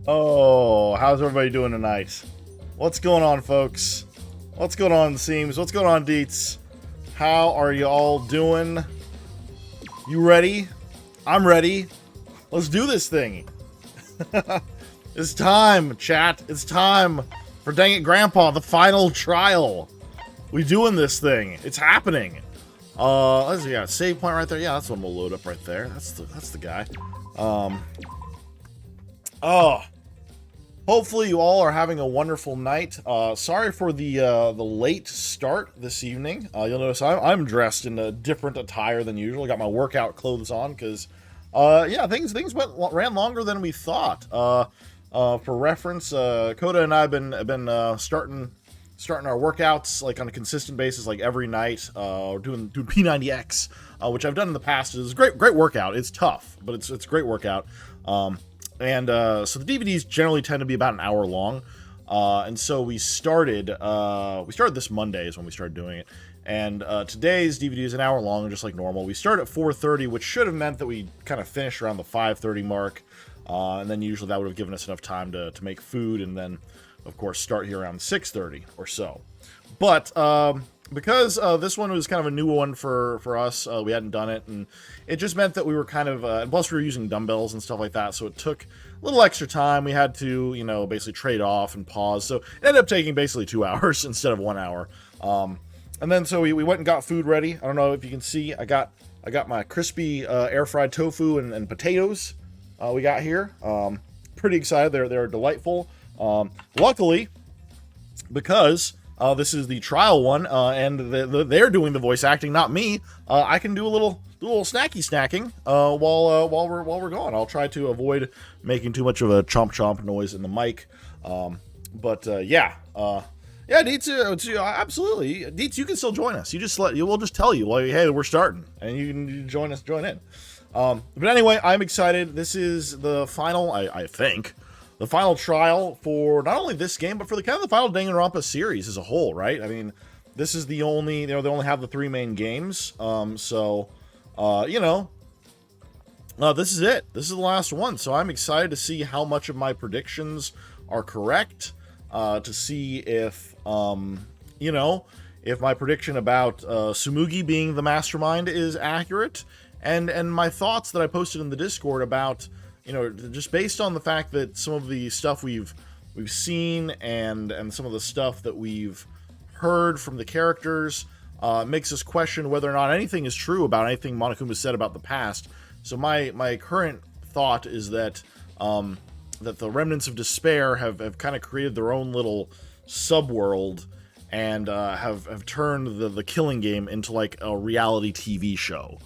Oh, how's everybody doing tonight? What's going on, folks? What's going on, Seams? What's going on, Deets? How are you all doing? You ready? I'm ready. Let's do this thing. It's time, chat. It's time for Dang It Grandpa, the final trial. We doing this thing. It's happening. Let's see, yeah, save point right there. Yeah, that's one we'll load up right there. That's the guy. Oh, hopefully you all are having a wonderful night. Sorry for the late start this evening. You'll notice I'm dressed in a different attire than usual. I got my workout clothes on because, yeah, things ran longer than we thought. For reference, Coda and I have been starting our workouts like on a consistent basis, like every night. Doing P90X, which I've done in the past. It's a great workout. It's tough, but it's a great workout. So the DVDs generally tend to be about an hour long, and so we started this Monday is when we started doing it, and today's DVD is an hour long, just like normal. We start at 4:30, which should have meant that we kind of finished around the 5:30 mark, and then usually that would have given us enough time to make food, and then of course start here around 6:30 or so. But because this one was kind of a new one for us, we hadn't done it, and it just meant that we were kind of, and plus we were using dumbbells and stuff like that, so it took a little extra time. We had to, basically trade off and pause, so it ended up taking basically 2 hours instead of 1 hour. And then so we went and got food ready. I don't know if you can see, I got my crispy air fried tofu and potatoes we got here. Pretty excited. They're delightful. Luckily, because this is the trial one, and they're doing the voice acting, not me. I can do a little snacking while we're going. I'll try to avoid making too much of a chomp noise in the mic. Yeah, Deets, absolutely. Deets, you can still join us. We'll just tell you, like, hey, we're starting, and you can join in. But anyway, I'm excited. This is the final, I think, the final trial for not only this game, but for the final Danganronpa series as a whole, right? I mean, this is the only, they only have the 3 main games. This is it. This is the last one. So I'm excited to see how much of my predictions are correct, to see if, if my prediction about Sumugi being the mastermind is accurate, and my thoughts that I posted in the Discord about, just based on the fact that some of the stuff we've seen and some of the stuff that we've heard from the characters makes us question whether or not anything is true about anything Monokuma said about the past. So my current thought is that that the remnants of despair have kind of created their own little subworld and have turned the Killing Game into like a reality TV show.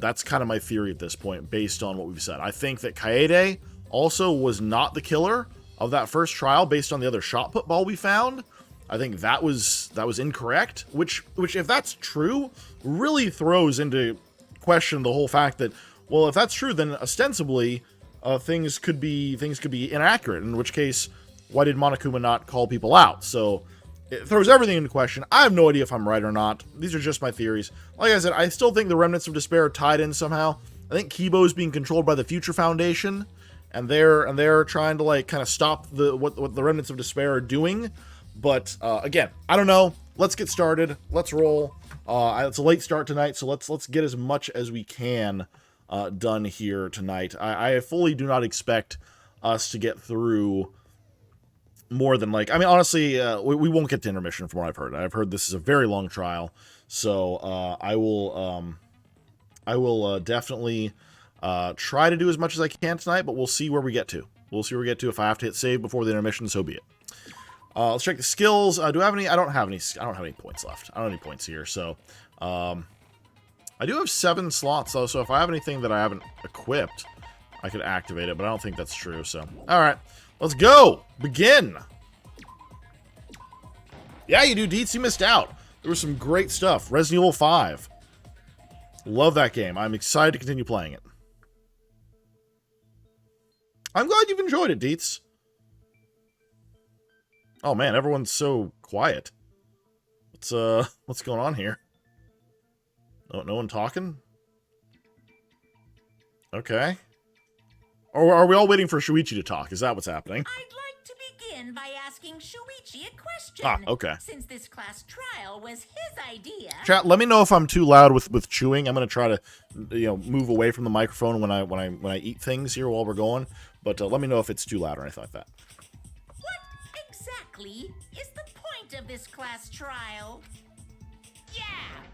That's kind of my theory at this point, based on what we've said. I think that Kaede also was not the killer of that first trial, based on the other shot put ball we found. I think that was incorrect, which if that's true, really throws into question the whole fact that, well, if that's true, then ostensibly things could be inaccurate, in which case, why did Monokuma not call people out? So it throws everything into question. I have no idea if I'm right or not. These are just my theories. Like I said, I still think the remnants of despair are tied in somehow. I think Kibo is being controlled by the Future Foundation, and they're trying to like kind of stop what the remnants of despair are doing. But again, I don't know. Let's get started. Let's roll. It's a late start tonight, so let's get as much as we can done here tonight. I fully do not expect us to get through more than, like, I mean, honestly, we won't get to intermission from what I've heard. I've heard this is a very long trial, so I will definitely try to do as much as I can tonight, but we'll see where we get to. If I have to hit save before the intermission, so be it. Let's check the skills. Do I have any? I don't have any points left. I don't have any points here, so I do have 7 slots though, so if I have anything that I haven't equipped, I could activate it, but I don't think that's true, so. Alright, let's go! Begin! Yeah, you do, Deets, you missed out. There was some great stuff. Resident Evil 5. Love that game. I'm excited to continue playing it. I'm glad you've enjoyed it, Deets. Oh man, everyone's so quiet. What's going on here? No one talking? Okay. Or are we all waiting for Shuichi to talk? Is that what's happening? I'd like to begin by asking Shuichi a question. Ah, okay. Since this class trial was his idea. Chat, let me know if I'm too loud with chewing. I'm gonna try to, move away from the microphone when I eat things here while we're going. But let me know if it's too loud or anything like that. What exactly is the point of this class trial? Yeah,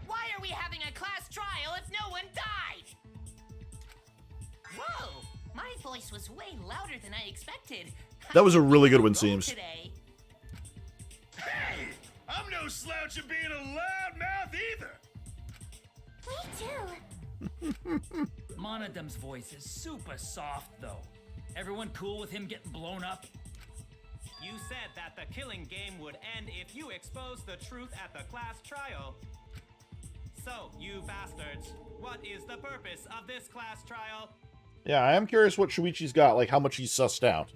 why are we having a class trial if no one died? Whoa, my voice was way louder than I expected. That was a really good one, seems. Today. Hey, I'm no slouch at being a loudmouth either. Me too. Monodum's voice is super soft, though. Everyone cool with him getting blown up? You said that the killing game would end if you exposed the truth at the class trial. So, you bastards, what is the purpose of this class trial? Yeah, I am curious what Shuichi's got, like how much he's sussed out.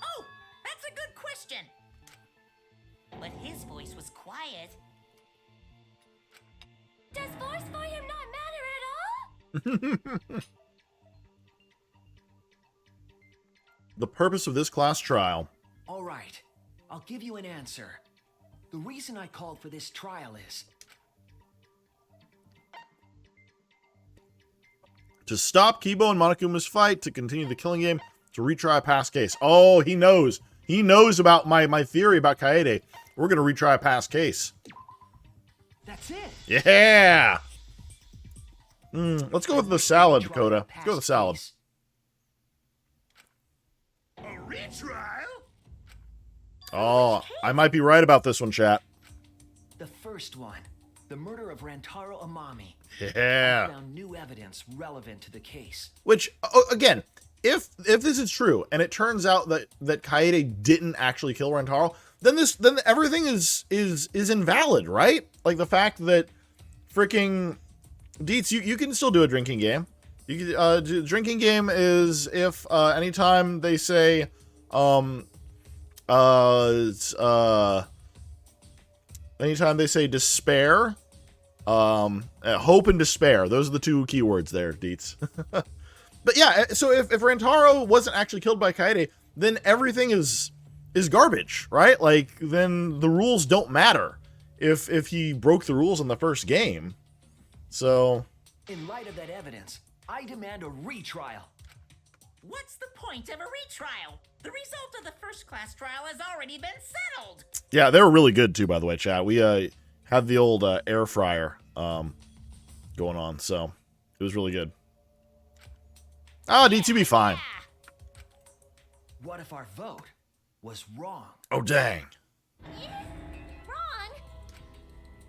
Oh, that's a good question. But his voice was quiet. Does voice volume not matter at all? The purpose of this class trial. All right, I'll give you an answer. The reason I called for this trial is To stop Kibo and Monokuma's fight, to continue the killing game, to retry a past case. Oh, he knows. He knows about my theory about Kaede. We're going to retry a past case. that's it. Yeah! Let's go with the salad, Dakota. Let's go with the salad. A retrial? Oh, I might be right about this one, chat. The first one, the murder of Rantaro Amami. Yeah. Found new evidence relevant to the case. Which, again, if this is true, and it turns out that Kaede didn't actually kill Rantaro, then everything is invalid, right? Like the fact that freaking Deets, you can still do a drinking game. You can, drinking game is if anytime they say anytime they say despair, hope and despair, those are the two keywords there, Deets. But yeah, so if Rantaro wasn't actually killed by Kaede, then everything is garbage, right? Like, then the rules don't matter if he broke the rules in the first game. So, In light of that evidence, I demand a retrial. What's the point of a retrial? The result of the first class trial has already been settled. yeah, they were really good too, by the way, chat. We had the old air fryer going on, so it was really good. Oh, Deets, you be fine. What if our vote was wrong? Oh, dang. Wrong.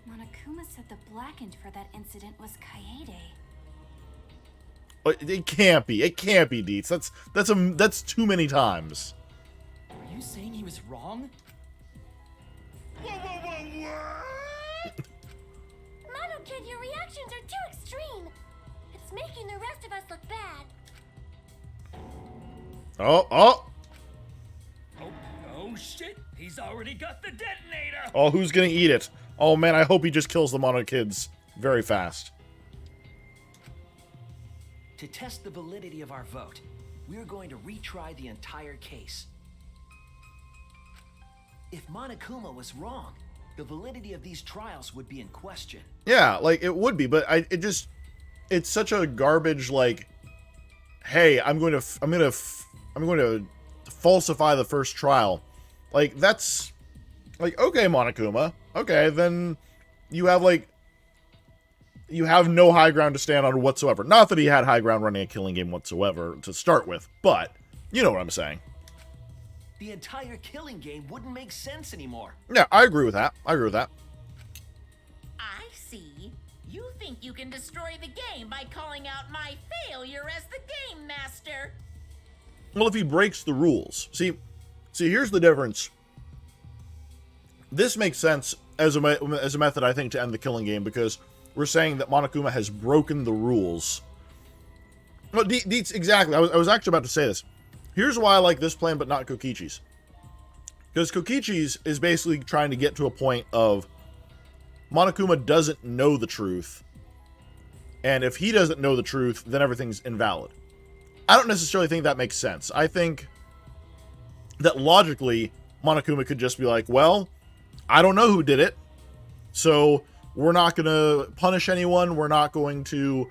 Monokuma said the blackened for that incident was Kaede. It can't be. It can't be, Deets. That's too many times. Are you saying he was wrong? What? Monokid, your reactions are too extreme. It's making the rest of us look bad. Oh. Oh shit, he's already got the detonator! Oh, who's gonna eat it? Oh man, I hope he just kills the Mono Kids very fast. To test the validity of our vote, we're going to retry the entire case. If Monokuma was wrong, the validity of these trials would be in question. Yeah, like it would be, but it's such a garbage, like, hey, I'm going to falsify the first trial. Like, that's like, okay, Monokuma, okay, then you have no high ground to stand on whatsoever. Not that he had high ground running a killing game whatsoever to start with, but you know what I'm saying. The entire killing game wouldn't make sense anymore. Yeah, I agree with that. I see. You think you can destroy the game by calling out my failure as the game master. Well, if he breaks the rules. See, here's the difference. This makes sense as a method, I think, to end the killing game, because we're saying that Monokuma has broken the rules. Well, Deets, exactly. I was actually about to say this. Here's why I like this plan, but not Kokichi's. Because Kokichi's is basically trying to get to a point of Monokuma doesn't know the truth. And if he doesn't know the truth, then everything's invalid. I don't necessarily think that makes sense. I think that logically, Monokuma could just be like, well, I don't know who did it, so we're not going to punish anyone. We're not going to,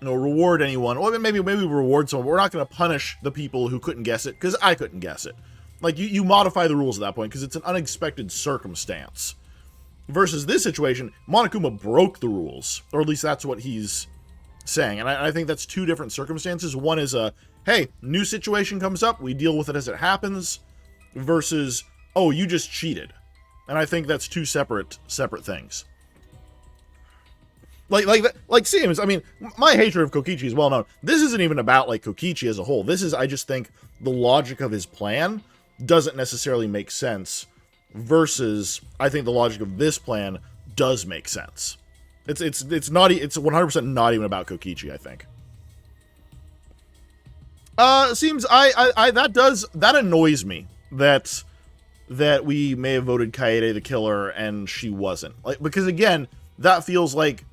reward anyone. Or maybe reward someone. But we're not going to punish the people who couldn't guess it, because I couldn't guess it. Like, you modify the rules at that point, because it's an unexpected circumstance. Versus this situation, Monokuma broke the rules, or at least that's what he's saying. And I think that's two different circumstances. One is hey, new situation comes up, we deal with it as it happens, versus, oh, you just cheated. And I think that's two separate things. Like seems, I mean, my hatred of Kokichi is well known. This isn't even about, like, Kokichi as a whole. This is, I just think, the logic of his plan doesn't necessarily make sense, versus, I think the logic of this plan does make sense. It's 100% not even about Kokichi, I think. Seems that annoys me that we may have voted Kaede the killer and she wasn't. Like, because again, that feels like,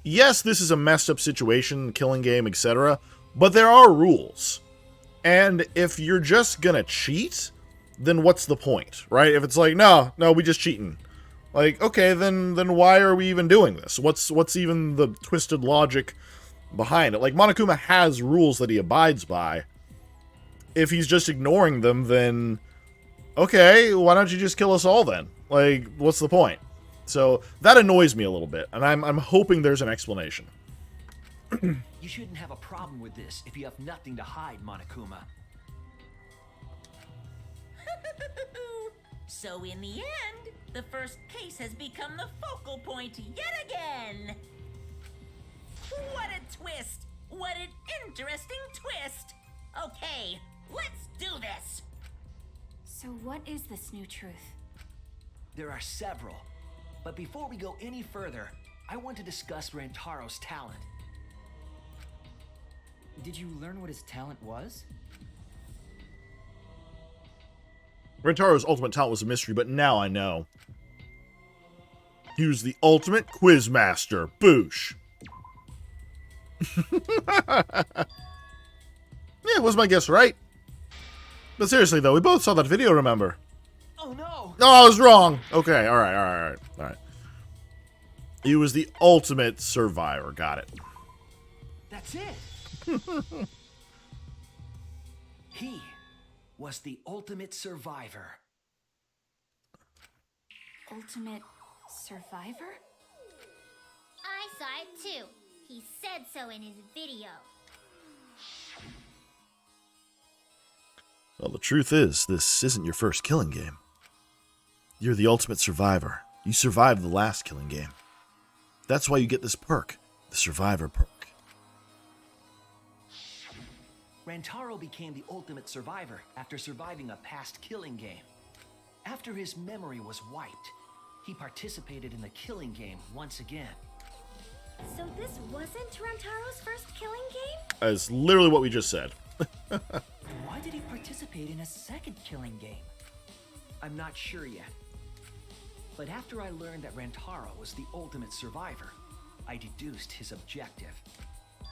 yes, this is a messed up situation, killing game, etc., but there are rules. And if you're just gonna cheat, then what's the point, right? If it's like, no, we just cheating. Like, okay, then why are we even doing this? What's even the twisted logic behind it? Like, Monokuma has rules that he abides by. If he's just ignoring them, then okay, why don't you just kill us all then? Like, what's the point? So that annoys me a little bit, and I'm hoping there's an explanation. You shouldn't have a problem with this if you have nothing to hide, Monokuma. So in the end, the first case has become the focal point yet again. What a twist! What an interesting twist! Okay, let's do this! So what is this new truth? There are several. But before we go any further, I want to discuss Rantaro's talent. Did you learn what his talent was? Rantaro's ultimate talent was a mystery, but now I know. He was the ultimate quiz master. Boosh. Yeah, was my guess right? But seriously, though, we both saw that video, remember? Oh no! No, I was wrong. Okay, all right. He was the ultimate survivor. Got it. That's it. He was the ultimate survivor. Ultimate survivor? I saw it too. He said so in his video. Well, the truth is, this isn't your first killing game. You're the ultimate survivor. You survived the last killing game. That's why you get this perk, the survivor perk. Rantaro became the ultimate survivor after surviving a past killing game. After his memory was wiped, he participated in the killing game once again. So this wasn't Rantaro's first killing game? That's literally what we just said. Why did he participate in a second killing game? I'm not sure yet. But after I learned that Rantaro was the ultimate survivor, I deduced his objective.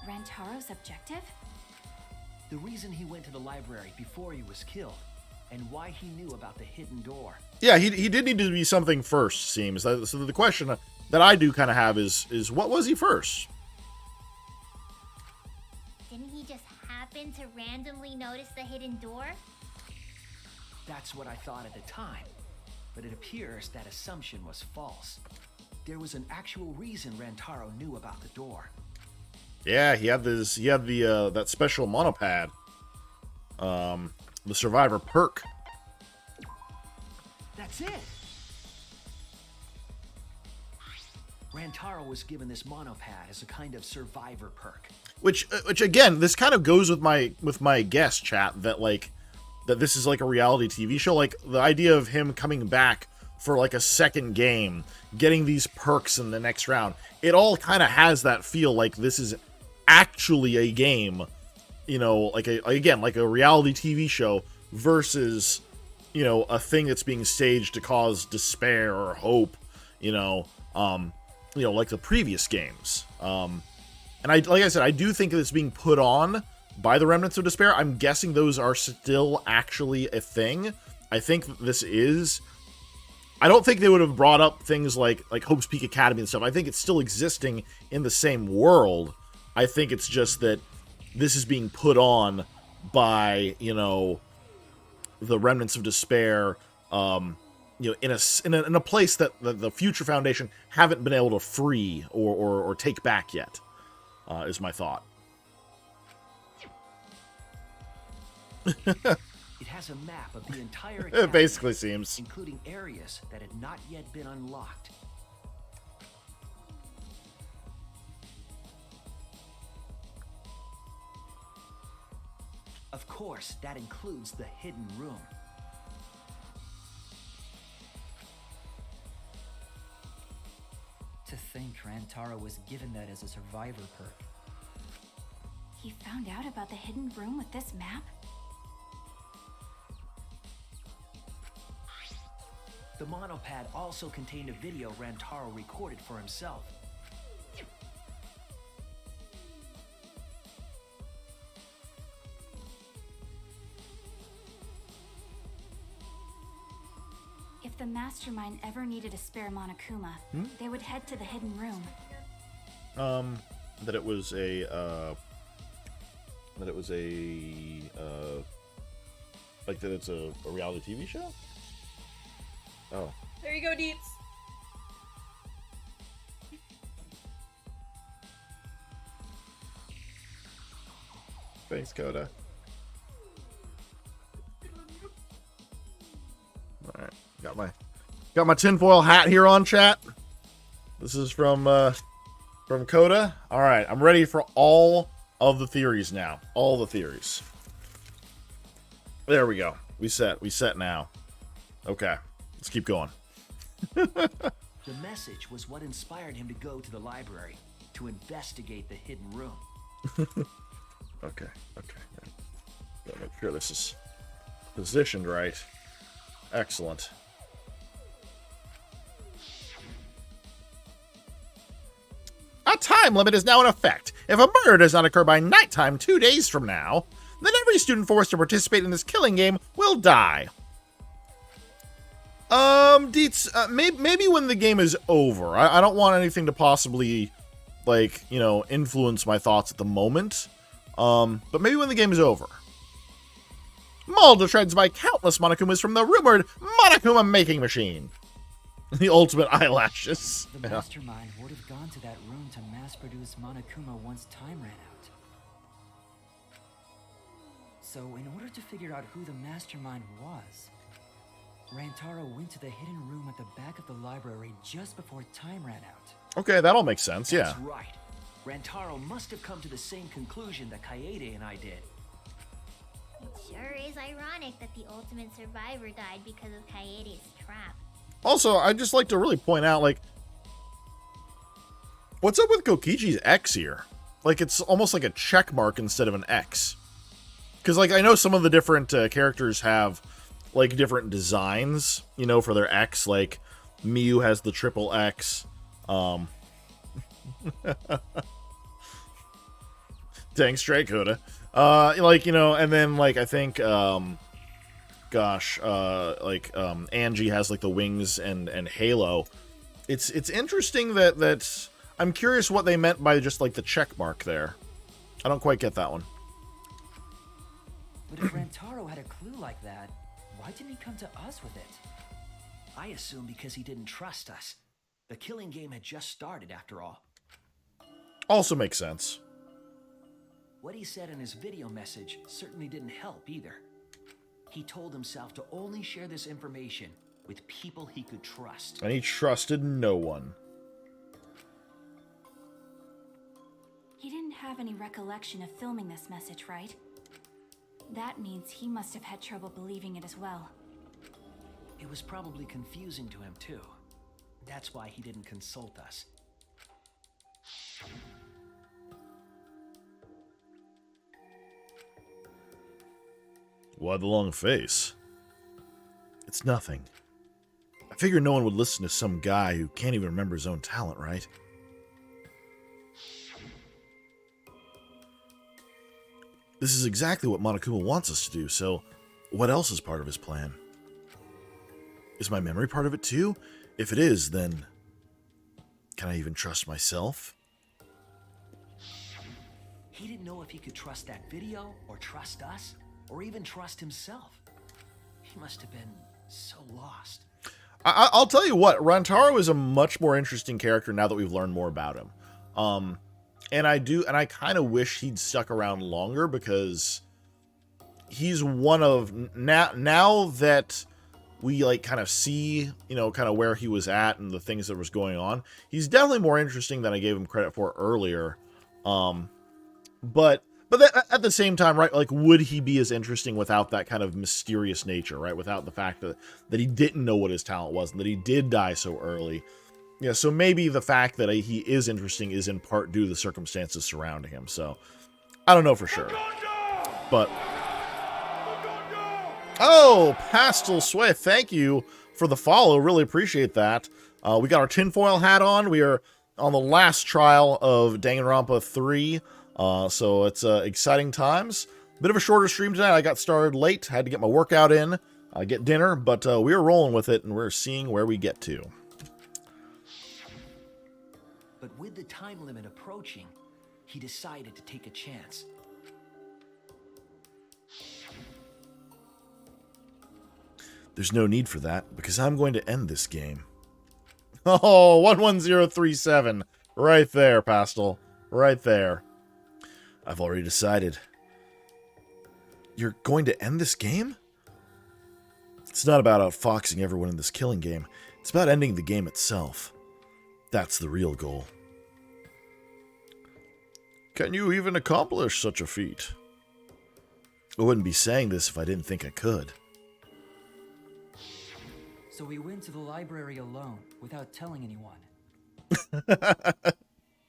Rantaro's objective? The reason he went to the library before he was killed, and why he knew about the hidden door. Yeah, he did need to be something first, seems. So the question that I do kind of have is what was he first? Didn't he just happen to randomly notice the hidden door? That's what I thought at the time, but it appears that assumption was false. There was an actual reason Rantaro knew about the door. Yeah, he had that special monopad. The survivor perk. That's it! Rantaro was given this monopad as a kind of survivor perk. Which again, this kind of goes with my guest chat that this is like a reality TV show. Like the idea of him coming back for like a second game, getting these perks in the next round. It all kind of has that feel like this is actually a game, like a reality TV show versus, a thing that's being staged to cause despair or hope, like the previous games. And like I said, I do think it's being put on by the Remnants of Despair. I'm guessing those are still actually a thing. I think this is... I don't think they would have brought up things like Hope's Peak Academy and stuff. I think it's still existing in the same world. I think it's just that this is being put on by, you know, the Remnants of Despair, you know, in a place that the Future Foundation haven't been able to free or take back yet, is my thought. It has a map of the entire It academy, basically seems. including areas that had not yet been unlocked. Of course, that includes the hidden room. To think Rantaro was given that as a survivor perk. He found out about the hidden room with this map? The monopad also contained a video Rantaro recorded for himself. If the Mastermind ever needed a spare Monokuma, they would head to the hidden room. That it was a, like that it's a reality TV show? Oh. There you go, Deets. Thanks, Coda. Alright, got my tinfoil hat here on, chat. This is from Coda. Alright, I'm ready for all of the theories now. All the theories. There we go. We set now. Okay, let's keep going. The message was what inspired him to go to the library to investigate the hidden room. Okay. Gotta make sure this is positioned right. Excellent. A time limit is now in effect. If a murder does not occur by nighttime 2 days from now, then every student forced to participate in this killing game will die. Deets, maybe when the game is over. I don't want anything to possibly, like, you know, influence my thoughts at the moment. But maybe when the game is over. Mauled to shreds by countless Monokumas from the rumored Monokuma making machine. The ultimate eyelashes. The Mastermind would have gone to that room to mass-produce Monokuma once time ran out. So, in order to figure out who the Mastermind was, Rantaro went to the hidden room at the back of the library just before time ran out. Okay, that all makes sense, yeah. That's right. Rantaro must have come to the same conclusion that Kaede and I did. It sure is ironic that the ultimate survivor died because of Kaede's trap. Also, I'd just like to really point out, like, what's up with Kokichi's X here? Like, it's almost like a check mark instead of an X. Because, like, I know some of the different characters have, like, different designs, you know, for their X. Like, Miyu has the triple X. Dang straight, Coda. Like, you know, and then, like, I think, Angie has, like, the wings and Halo. It's interesting that I'm curious what they meant by just, like, the check mark there. I don't quite get that one. But if Rantaro had a clue like that, why didn't he come to us with it? I assume because he didn't trust us. The killing game had just started, after all. Also makes sense. What he said in his video message certainly didn't help either. He told himself to only share this information with people he could trust. And he trusted no one. He didn't have any recollection of filming this message, right? That means he must have had trouble believing it as well. It was probably confusing to him too. That's why he didn't consult us. Why the long face? It's nothing. I figure no one would listen to some guy who can't even remember his own talent, right? This is exactly what Monokuma wants us to do, so what else is part of his plan? Is my memory part of it too? If it is, then can I even trust myself? He didn't know if he could trust that video, or trust us, or even trust himself. He must have been so lost. I'll tell you what, Rantaro is a much more interesting character now that we've learned more about him. And I kind of wish he'd stuck around longer, because he's one of, now that we like kind of see, you know, kind of where he was at and the things that was going on, he's definitely more interesting than I gave him credit for earlier. But at the same time, right, like, would he be as interesting without that kind of mysterious nature, right? Without the fact that he didn't know what his talent was and that he did die so early. Yeah, so maybe the fact that he is interesting is in part due to the circumstances surrounding him. So, I don't know for sure. But, oh, Pastel Sway, thank you for the follow. Really appreciate that. We got our tinfoil hat on. We are on the last trial of Danganronpa 3. So it's exciting times. Bit of a shorter stream tonight. I got started late. Had to get my workout in, get dinner, but we are rolling with it, and we're seeing where we get to. But with the time limit approaching, he decided to take a chance. There's no need for that, because I'm going to end this game. Oh, 11037. Right there, Pastel. Right there. I've already decided. You're going to end this game? It's not about outfoxing everyone in this killing game. It's about ending the game itself. That's the real goal. Can you even accomplish such a feat? I wouldn't be saying this if I didn't think I could. So we went to the library alone, without telling anyone.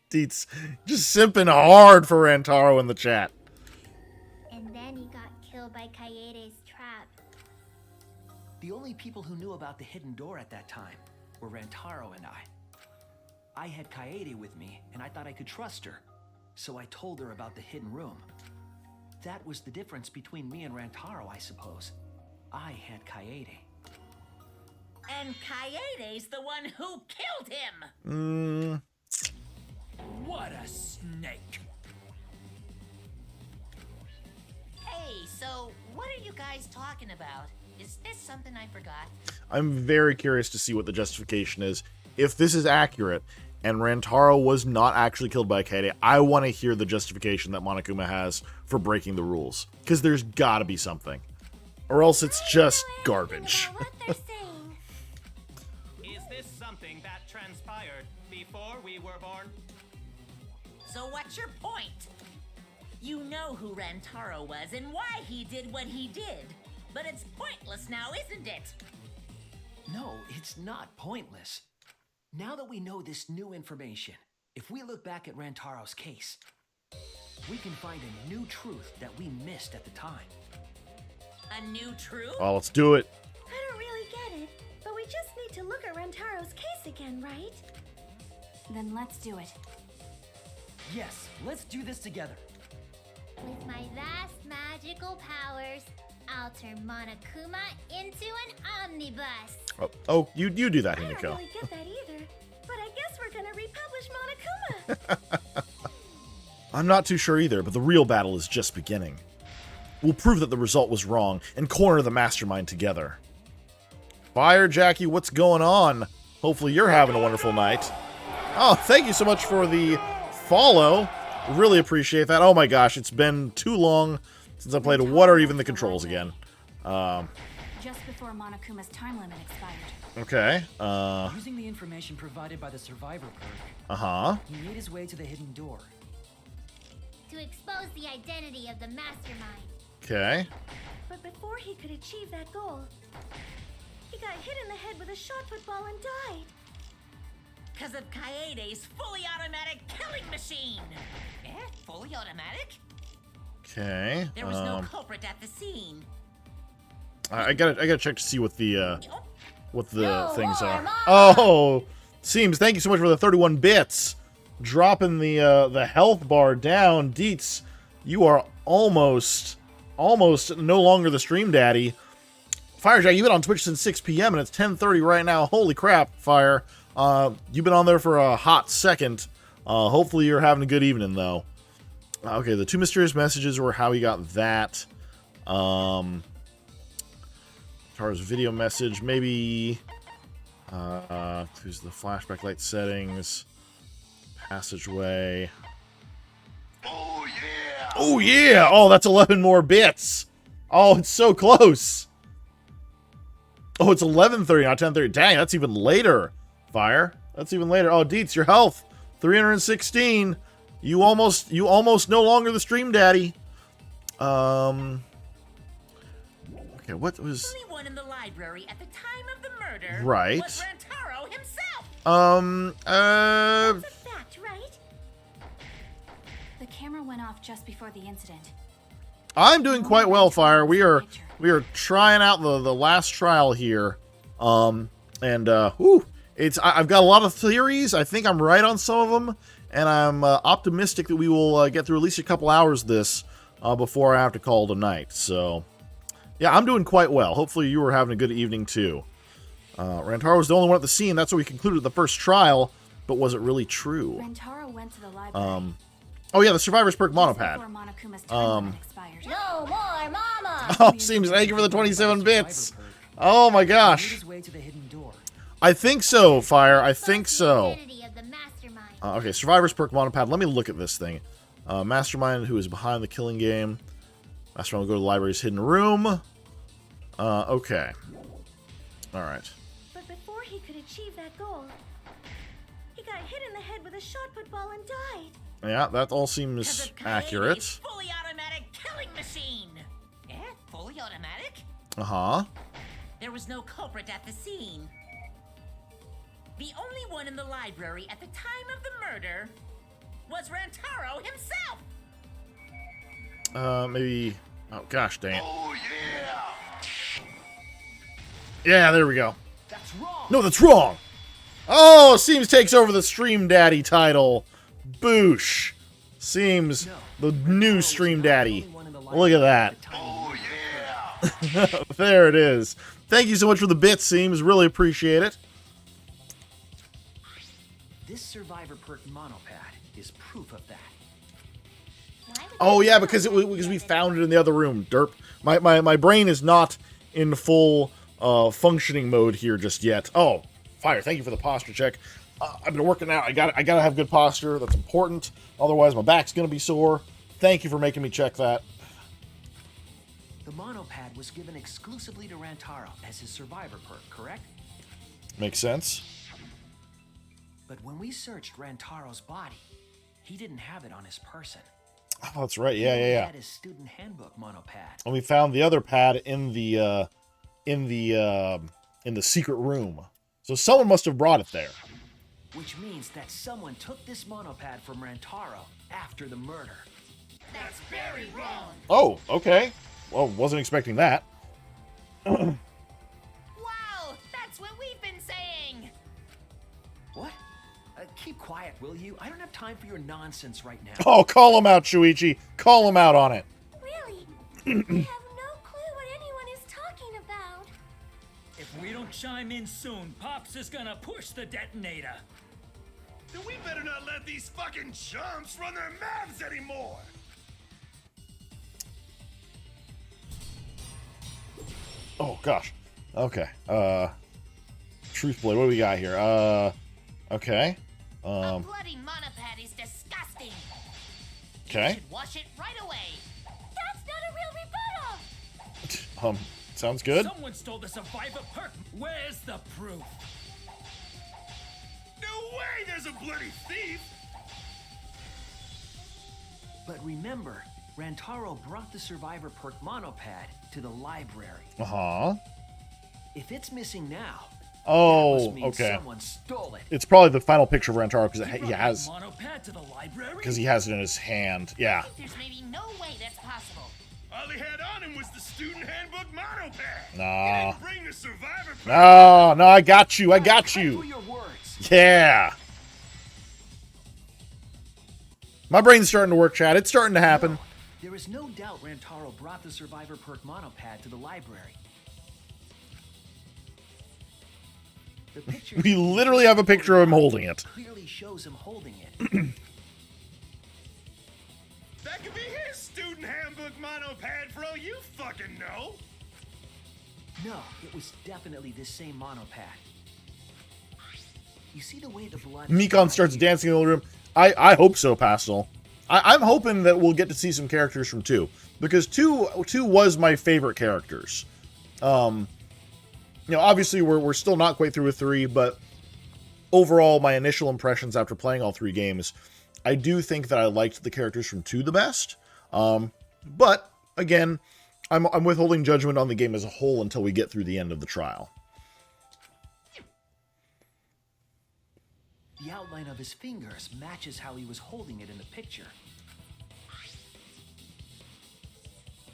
Deets just simping hard for Rantaro in the chat. And then he got killed by Kaede's trap. The only people who knew about the hidden door at that time were Rantaro and I. I had Kaede with me, and I thought I could trust her, so I told her about the hidden room. That was the difference between me and Rantaro, I suppose. I had Kaede. And Kaede's the one who killed him! What a snake! Hey, so what are you guys talking about? Is this something I forgot? I'm very curious to see what the justification is. If this is accurate, and Rantaro was not actually killed by Kaede, I want to hear the justification that Monokuma has for breaking the rules. Because there's gotta be something. Or else it's just garbage. What they're saying. Is this something that transpired before we were born? So what's your point? You know who Rantaro was and why he did what he did. But it's pointless now, isn't it? No, it's not pointless. Now that we know this new information, if we look back at Rantaro's case, we can find a new truth that we missed at the time. A new truth? Well, let's do it. I don't really get it, but we just need to look at Rantaro's case again, right? Then let's do it. Yes, let's do this together. With my vast magical powers, I'll turn Monokuma into an omnibus. Oh, you do that, I Himiko. don't really get that either, but I guess we're gonna republish Monokuma. I'm not too sure either, but the real battle is just beginning. We'll prove that the result was wrong and corner the mastermind together. Fire Jackie, what's going on? Hopefully you're having a wonderful night. Oh, thank you so much for the follow. Really appreciate that. Oh my gosh, it's been too long since I played What Are Even the Controls again. Just before Monokuma's time limit expired. Okay. Using the information provided by the survivor perk, Uh-huh. he made his way to the hidden door. To expose the identity of the mastermind. Okay. But before he could achieve that goal, he got hit in the head with a shot football and died. Because of Kaede's fully automatic killing machine! Eh? Fully automatic? Okay. There was no culprit at the scene. I gotta check to see what the things are. Mom! Oh, Seems, thank you so much for the 31 bits. Dropping the health bar down. Deets, you are almost no longer the stream daddy. Firejack, you've been on Twitch since 6 p.m. and it's 10:30 right now. Holy crap, Fire. You've been on there for a hot second. Hopefully you're having a good evening, though. Okay, the 2 mysterious messages were how he got that. Tara's video message, maybe. Who's the flashback light settings? Passageway. Oh, yeah! Oh, yeah! Oh, that's 11 more bits. Oh, it's so close. Oh, it's 11:30, not 10:30. Dang, that's even later. Fire. That's even later. Oh, Deets, your health. 316. You almost no longer the stream daddy. Okay, what was... The only one in the library at the time of the murder Right. was Rantaro himself. That's a fact, right? The camera went off just before the incident. I'm doing quite well, Fire. We are trying out the last trial here. Whew, I've got a lot of theories. I think I'm right on some of them, and I'm optimistic that we will get through at least a couple hours of this before I have to call it a night. So, yeah, I'm doing quite well. Hopefully you were having a good evening, too. Rantaro was the only one at the scene. That's what we concluded the first trial, but was it really true? Rantaro went to the library. Oh, yeah, the Survivor's Perk Just monopad. before Monokuma's time limit expired. No more mama! Oh, seems thank you for the 27 bits. Oh, my Made gosh. his way to the hidden door. I think so, Fire. I think so. Identity of the mastermind. Okay, Survivor's Perk monopad. Let me look at this thing. Mastermind, who is behind the killing game. Mastermind will go to the library's hidden room. Okay. Alright. But before he could achieve that goal, he got hit in the head with a shot put ball and died. Yeah, that all 'Cause seems of Kaede's accurate. fully automatic killing machine. Fully automatic? Uh-huh. There was no culprit at the scene. The only one in the library at the time of the murder was Rantaro himself. Maybe... Oh, gosh dang it. Oh, yeah! Yeah, there we go. That's wrong. No, that's wrong! Oh, Seems takes over the Stream Daddy title. Boosh. Seems the new Stream Daddy. Look at that. Oh, yeah! There it is. Thank you so much for the bits, Seems. Really appreciate it. This Survivor Perk monopad is proof of that. Oh, yeah, because we found it in the other room. Derp. My brain is not in full functioning mode here just yet. Oh, Fire, thank you for the posture check. I've been working out. I gotta have good posture. That's important. Otherwise, my back's gonna be sore. Thank you for making me check that. The monopad was given exclusively to Rantaro as his Survivor Perk, correct? Makes sense. But when we searched Rantaro's body, he didn't have it on his person. Oh, that's right. He Yeah. only had his student handbook monopad. And we found the other pad in the secret room. So someone must have brought it there. Which means that someone took this monopad from Rantaro after the murder. That's very wrong. Oh, okay. Well, wasn't expecting that. Wow, that's what we've been saying. What? Keep quiet, will you? I don't have time for your nonsense right now. Oh, call him out, Shuichi. Call him out on it. Really? I have no clue what anyone is talking about. If we don't chime in soon, Pops is gonna push the detonator. Then we better not let these fucking chumps run their mouths anymore! Oh, gosh. Okay. Truth Blade, what do we got here? Okay. A bloody monopad is disgusting. Okay. You should wash it right away. That's not a real rebuttal. Sounds good. Someone stole the Survivor Perk. Where's the proof? No way there's a bloody thief! But remember, Rantaro brought the Survivor Perk monopad to the library. Uh-huh. If it's missing now, Oh, that must mean okay. someone stole it. It's probably the final picture of Rantaro because he Brought has that monopad to the library? because he has it in his hand. Yeah. There's maybe no way that's possible. All he had on him was the student handbook monopad. Nah. He didn't bring the survivor. No, I got you. I got Cut you. through your words. Yeah. My brain's starting to work, Chad. It's starting to happen. There is no doubt Rantaro brought the Survivor perk monopad to the library. The picture We literally have a picture of him holding it. clearly shows him holding it. That could be his student handbook monopad for all you fucking know. No, it was definitely this same monopad. You see the way the blood... Mikon starts dancing in the room. I hope so, Pastel. I'm hoping that we'll get to see some characters from 2. Because 2 was my favorite characters. You know, obviously we're still not quite through with 3, but overall, my initial impressions after playing all 3 games, I do think that I liked the characters from 2 the best. But, again, I'm withholding judgment on the game as a whole until we get through the end of the trial. The outline of his fingers matches how he was holding it in the picture.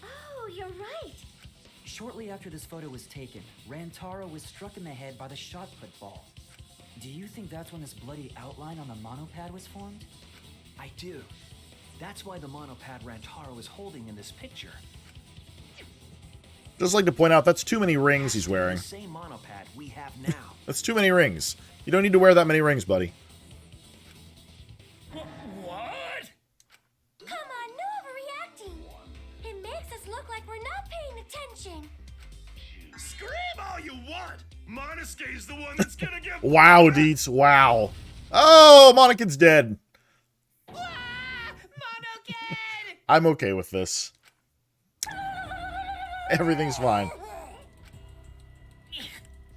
Oh, you're right. Shortly after this photo was taken, Rantaro was struck in the head by the shot put ball. Do you think that's when this bloody outline on the monopad was formed? I do. That's why the monopad Rantaro is holding in this picture. Just like to point out, that's too many rings he's wearing. The same monopad we have now. That's too many rings. You don't need to wear that many rings, buddy. What? Come on, no overreacting. It makes us look like we're not paying attention. Scream all you want. Monosuke's the one that's gonna get... Wow, Deets, wow. Oh, Monokin's dead. Monokid! I'm okay with this. Everything's fine.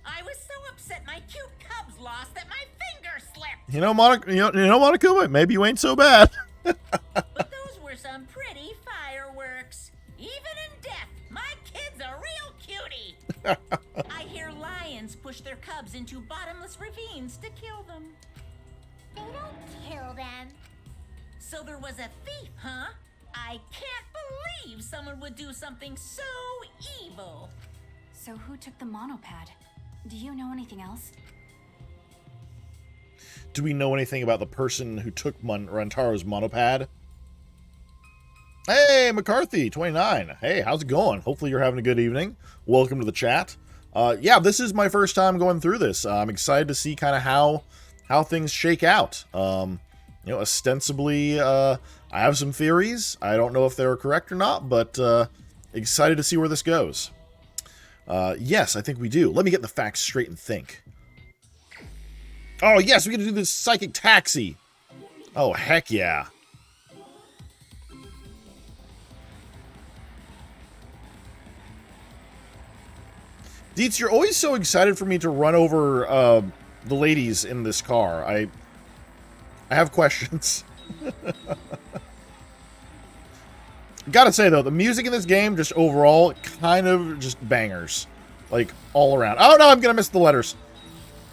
I was so upset my cute cubs lost that my finger slipped. You know, Monokuma, maybe you ain't so bad. But those were some pretty fireworks. Even in death, my kid's a real cutie. I hear lions push their cubs into bottomless ravines to kill them. They don't kill them. So there was a thief, huh? I can't believe someone would do something so evil. So who took the monopad? Do you know anything else? Do we know anything about the person who took Rantaro's monopad? Hey, McCarthy, 29. Hey, how's it going? Hopefully you're having a good evening. Welcome to the chat. Yeah, this is my first time going through this. I'm excited to see kind of how things shake out. You know, ostensibly, I have some theories. I don't know if they're correct or not, but excited to see where this goes. Yes, I think we do. Let me get the facts straight and think. Oh, yes, we get to do this psychic taxi. Oh, heck yeah. Deets, you're always so excited for me to run over the ladies in this car. I have questions. Gotta say, though, the music in this game, just overall, kind of just bangers. Like, all around. Oh, no, I'm gonna miss the letters.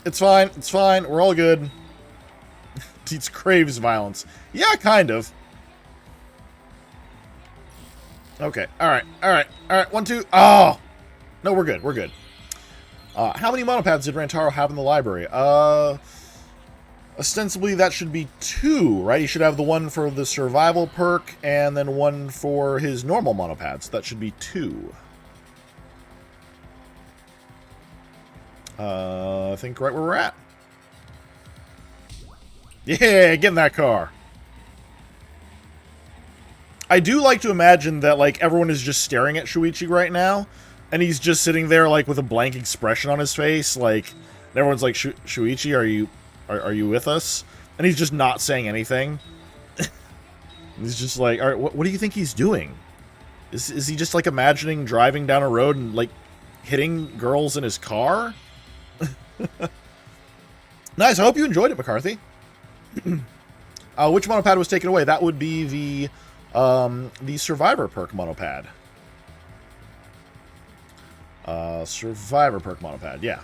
It's fine. It's fine. We're all good. Deets craves violence. Yeah, kind of. Okay. Alright. Alright. Alright. 1, 2. Oh! No, we're good. We're good. How many monopads did Rantaro have in the library? Ostensibly, that should be 2, right? He should have the one for the survival perk, and then one for his normal monopads. That should be 2. I think right where we're at. Yeah, get in that car. I do like to imagine that, like, everyone is just staring at Shuichi right now, and he's just sitting there, like, with a blank expression on his face, like, and everyone's like, Shuichi, are you with us? And he's just not saying anything. He's just like, all right, what do you think he's doing? Is he just, like, imagining driving down a road and, like, hitting girls in his car? Nice, I hope you enjoyed it, McCarthy. Which monopad was taken away? That would be the Survivor perk monopad. Survivor perk monopad, yeah.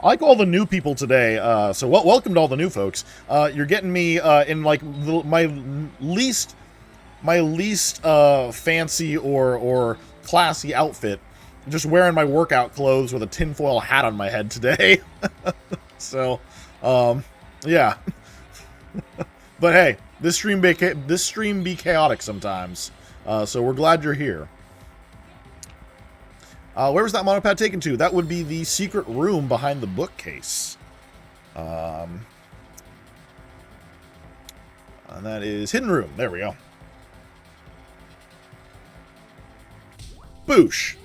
I like all the new people today, so welcome to all the new folks. You're getting me in like my least fancy or classy outfit just wearing my workout clothes with a tinfoil hat on my head today. So, yeah. But hey, this stream be chaotic sometimes. So we're glad you're here. Where was that monopad taken to? That would be the secret room behind the bookcase. And that is hidden room. There we go. Boosh.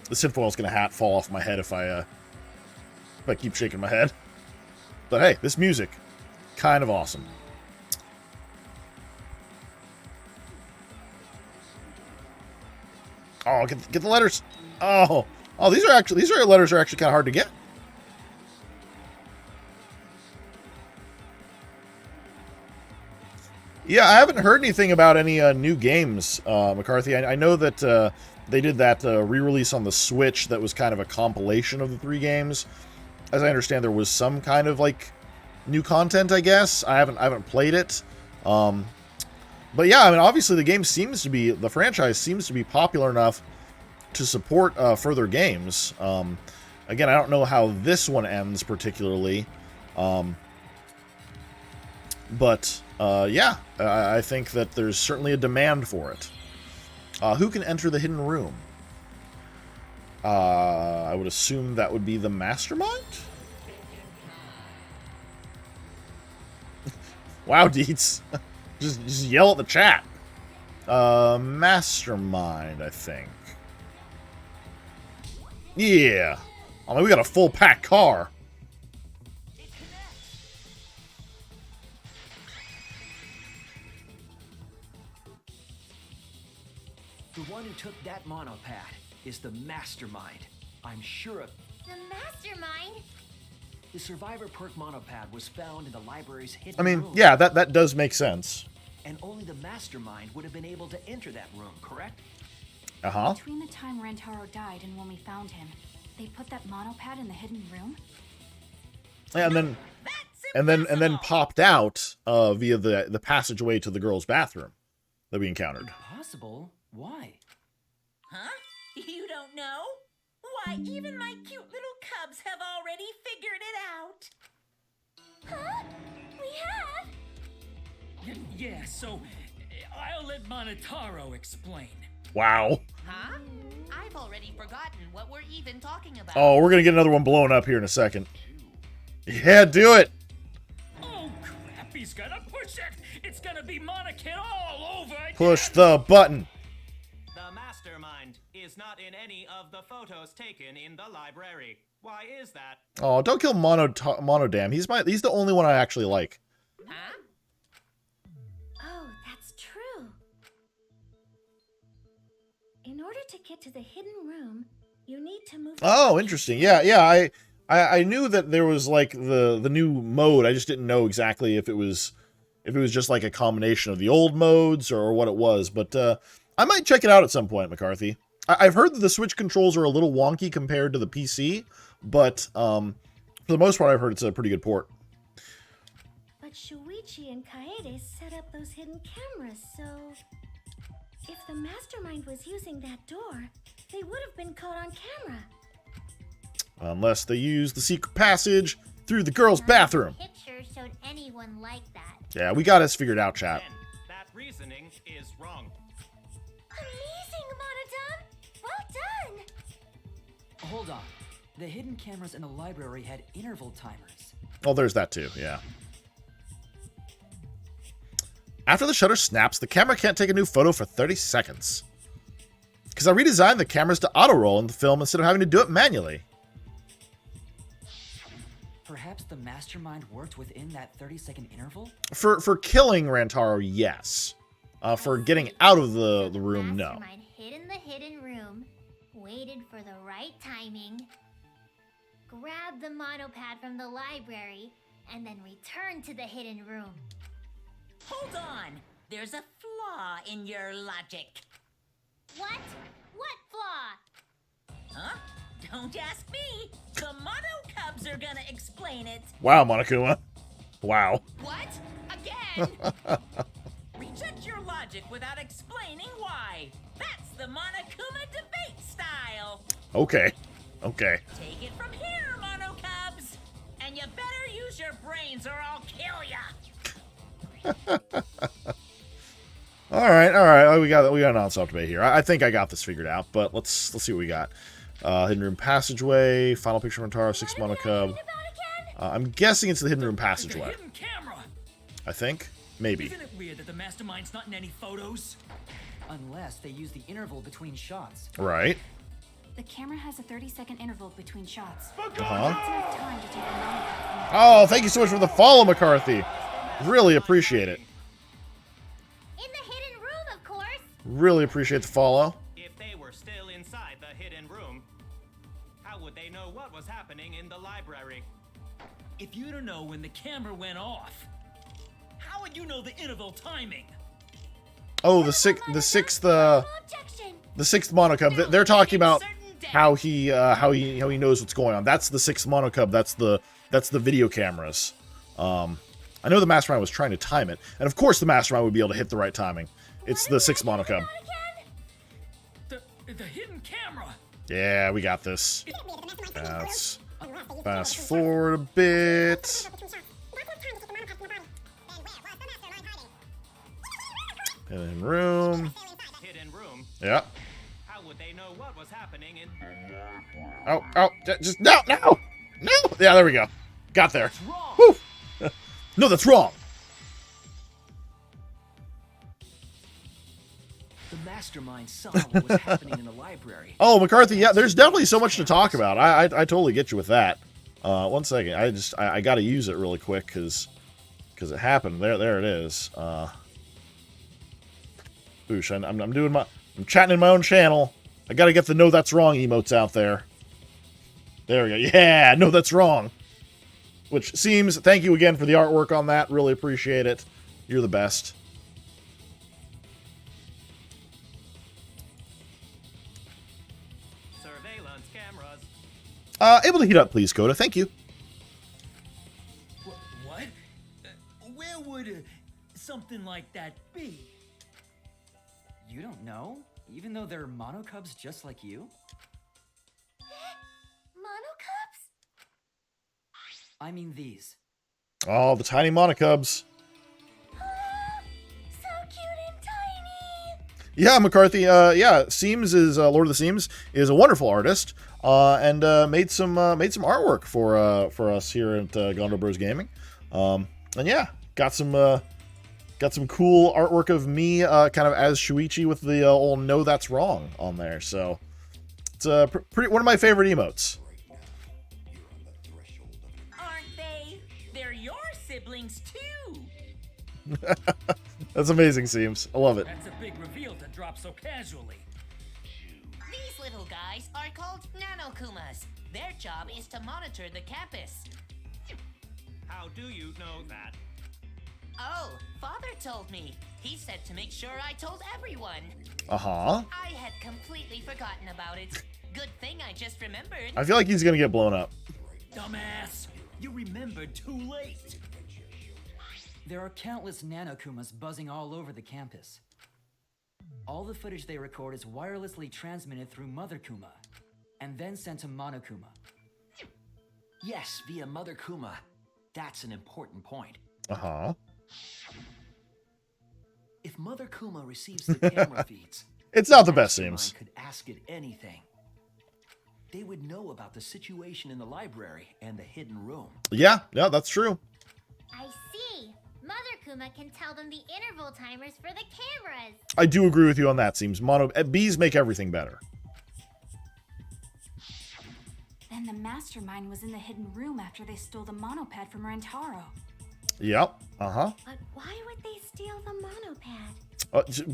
The tinfoil's gonna fall off my head if I keep shaking my head. But hey, this music, kind of awesome. Oh, get the letters. Oh, these letters are actually kind of hard to get. Yeah, I haven't heard anything about any new games, McCarthy. I know that they did that re-release on the Switch that was kind of a compilation of the 3 games. As I understand, there was some kind of like new content, I guess. I haven't played it. But yeah, I mean, obviously the franchise seems to be popular enough to support further games. Again, I don't know how this one ends particularly. But yeah, I think that there's certainly a demand for it. Who can enter the hidden room? I would assume that would be the mastermind? Wow, Deets. just yell at the chat. Mastermind, I think. Yeah. I mean, we got a full pack car. The one who took that monopad is the mastermind. I'm sure of. The mastermind? The survivor perk monopad was found in the library's hidden I mean, room. yeah, that does make sense. And only the mastermind would have been able to enter that room, correct? Uh-huh. Between the time Rantaro died and when we found him, they put that monopad in the hidden room? Yeah, and then popped out via the passageway to the girls' bathroom that we encountered. Impossible? Why? Huh? You don't know? Why, even my cute little cubs have already figured it out. Huh? We have? Yeah, so I'll let Monotaro explain. Wow. Huh? I've already forgotten what we're even talking about. Oh, we're gonna get another one blown up here in a second. Yeah, do it. Oh crap, he's gonna push it! It's gonna be Monokid all over again. Push the button. The mastermind is not in any of the photos taken in the library. Why is that? Oh, don't kill Monodam. He's the only one I actually like. Huh? Oh, that's true. In order to get to the hidden room, you need to move. Oh, interesting. Yeah. I knew that there was like the new mode. I just didn't know exactly if it was just like a combination of the old modes or what it was. But I might check it out at some point, McCarthy. I've heard that the Switch controls are a little wonky compared to the PC, but for the most part, I've heard it's a pretty good port. But Shuichi and Kaede set up those hidden cameras, so if the mastermind was using that door, they would have been caught on camera. Unless they use the secret passage through the girls' bathroom. The picture showed anyone like that. Yeah, we got this figured out, chat. Then, that reasoning is wrong. Amazing, Monodam! Well done! Hold on. The hidden cameras in the library had interval timers. Oh, there's that too, yeah. After the shutter snaps, the camera can't take a new photo for 30 seconds. Because I redesigned the cameras to auto-roll in the film instead of having to do it manually. Perhaps the mastermind worked within that 30-second interval? For killing Rantaro, yes. For getting out of the room, no. Mastermind hid in the hidden room, waited for the right timing, grabbed the monopad from the library, and then returned to the hidden room. Hold on. There's a flaw in your logic. What? What flaw? Huh? Don't ask me. The Mono Cubs are gonna explain it. Wow, Monokuma. Wow. What? Again? Reject your logic without explaining the Monokuma debate style. Okay. Okay. Take it from here, Monocubs. And you better use your brains or I'll kill ya. All right. Oh, we got a non-stop debate here. I think I got this figured out, but let's see what we got. Hidden room passageway, final picture of Rantaro, 6 Monokub. I'm guessing it's the hidden room passageway. Hidden camera. I think. Maybe. Isn't it weird that the mastermind's not in any photos? Unless they use the interval between shots. Right. The camera has a 30-second interval between shots. Uh-huh. That's enough time to take a moment. Oh, thank you so much for the follow, McCarthy. Really appreciate it. In the hidden room, of course. Really appreciate the follow. If they were still inside the hidden room, how would they know what was happening in the library? If you don't know when the camera went off, how would you know the interval timing? Oh, the sixth Monokub. They're talking about how he knows what's going on. That's the 6th Monokub. That's the video cameras. I know the Mastermind was trying to time it, and of course the Mastermind would be able to hit the right timing. It's the 6th Monokub. The hidden camera. Yeah, we got this. Let's fast forward a bit. Hidden room. Hidden room. Yeah. How would they know what was happening in? Oh, just no. Yeah, there we go. Got there. Woo. No, that's wrong. The mastermind saw what was happening in the library. Oh, McCarthy, yeah, there's definitely so much to talk about. I totally get you with that. 1 second. I got to use it really quick because it happened. There it is. Boosh, I'm chatting in my own channel. I got to get the no that's wrong emotes out there. There we go. Yeah, no that's wrong. Which seems, thank you again for the artwork on that. Really appreciate it. You're the best. Surveillance cameras. Able to heat up, please, Coda. Thank you. What? Where would something like that be? You don't know? Even though they're monocubs just like you? Monocubs? I mean these. Oh, the tiny Monokubs. So cute and tiny. Yeah, McCarthy. Yeah, Seams is Lord of the Seams is a wonderful artist, and made some artwork for us here at Gondo Bros Gaming. And yeah, got some cool artwork of me, kind of as Shuichi with the old "No, that's wrong" on there. So it's pretty one of my favorite emotes. Aren't they? They're your siblings too. That's amazing, Seams. I love it. That's a big reveal to drop so casually. These little guys are called Nanokumas. Their job is to monitor the campus. How do you know that? Oh, Father told me. He said to make sure I told everyone. Uh-huh. I had completely forgotten about it. Good thing I just remembered. I feel like he's gonna get blown up. Dumbass, you remembered too late. There are countless nanokumas buzzing all over the campus. All the footage they record is wirelessly transmitted through Mother Kuma, and then sent to Monokuma. Yes, via Mother Kuma. That's an important point. Uh-huh. If Mother Kuma receives the camera feeds, It's not the best, Mastermind Seams. could ask it anything. They would know about the situation in the library and the hidden room. Yeah, that's true. I see. Mother Kuma can tell them the interval timers for the cameras. I do agree with you on that, Seams. Bees make everything better. Then the mastermind was in the hidden room after they stole the monopad from Rantaro. Yep. Uh-huh. But why would they steal the monopad?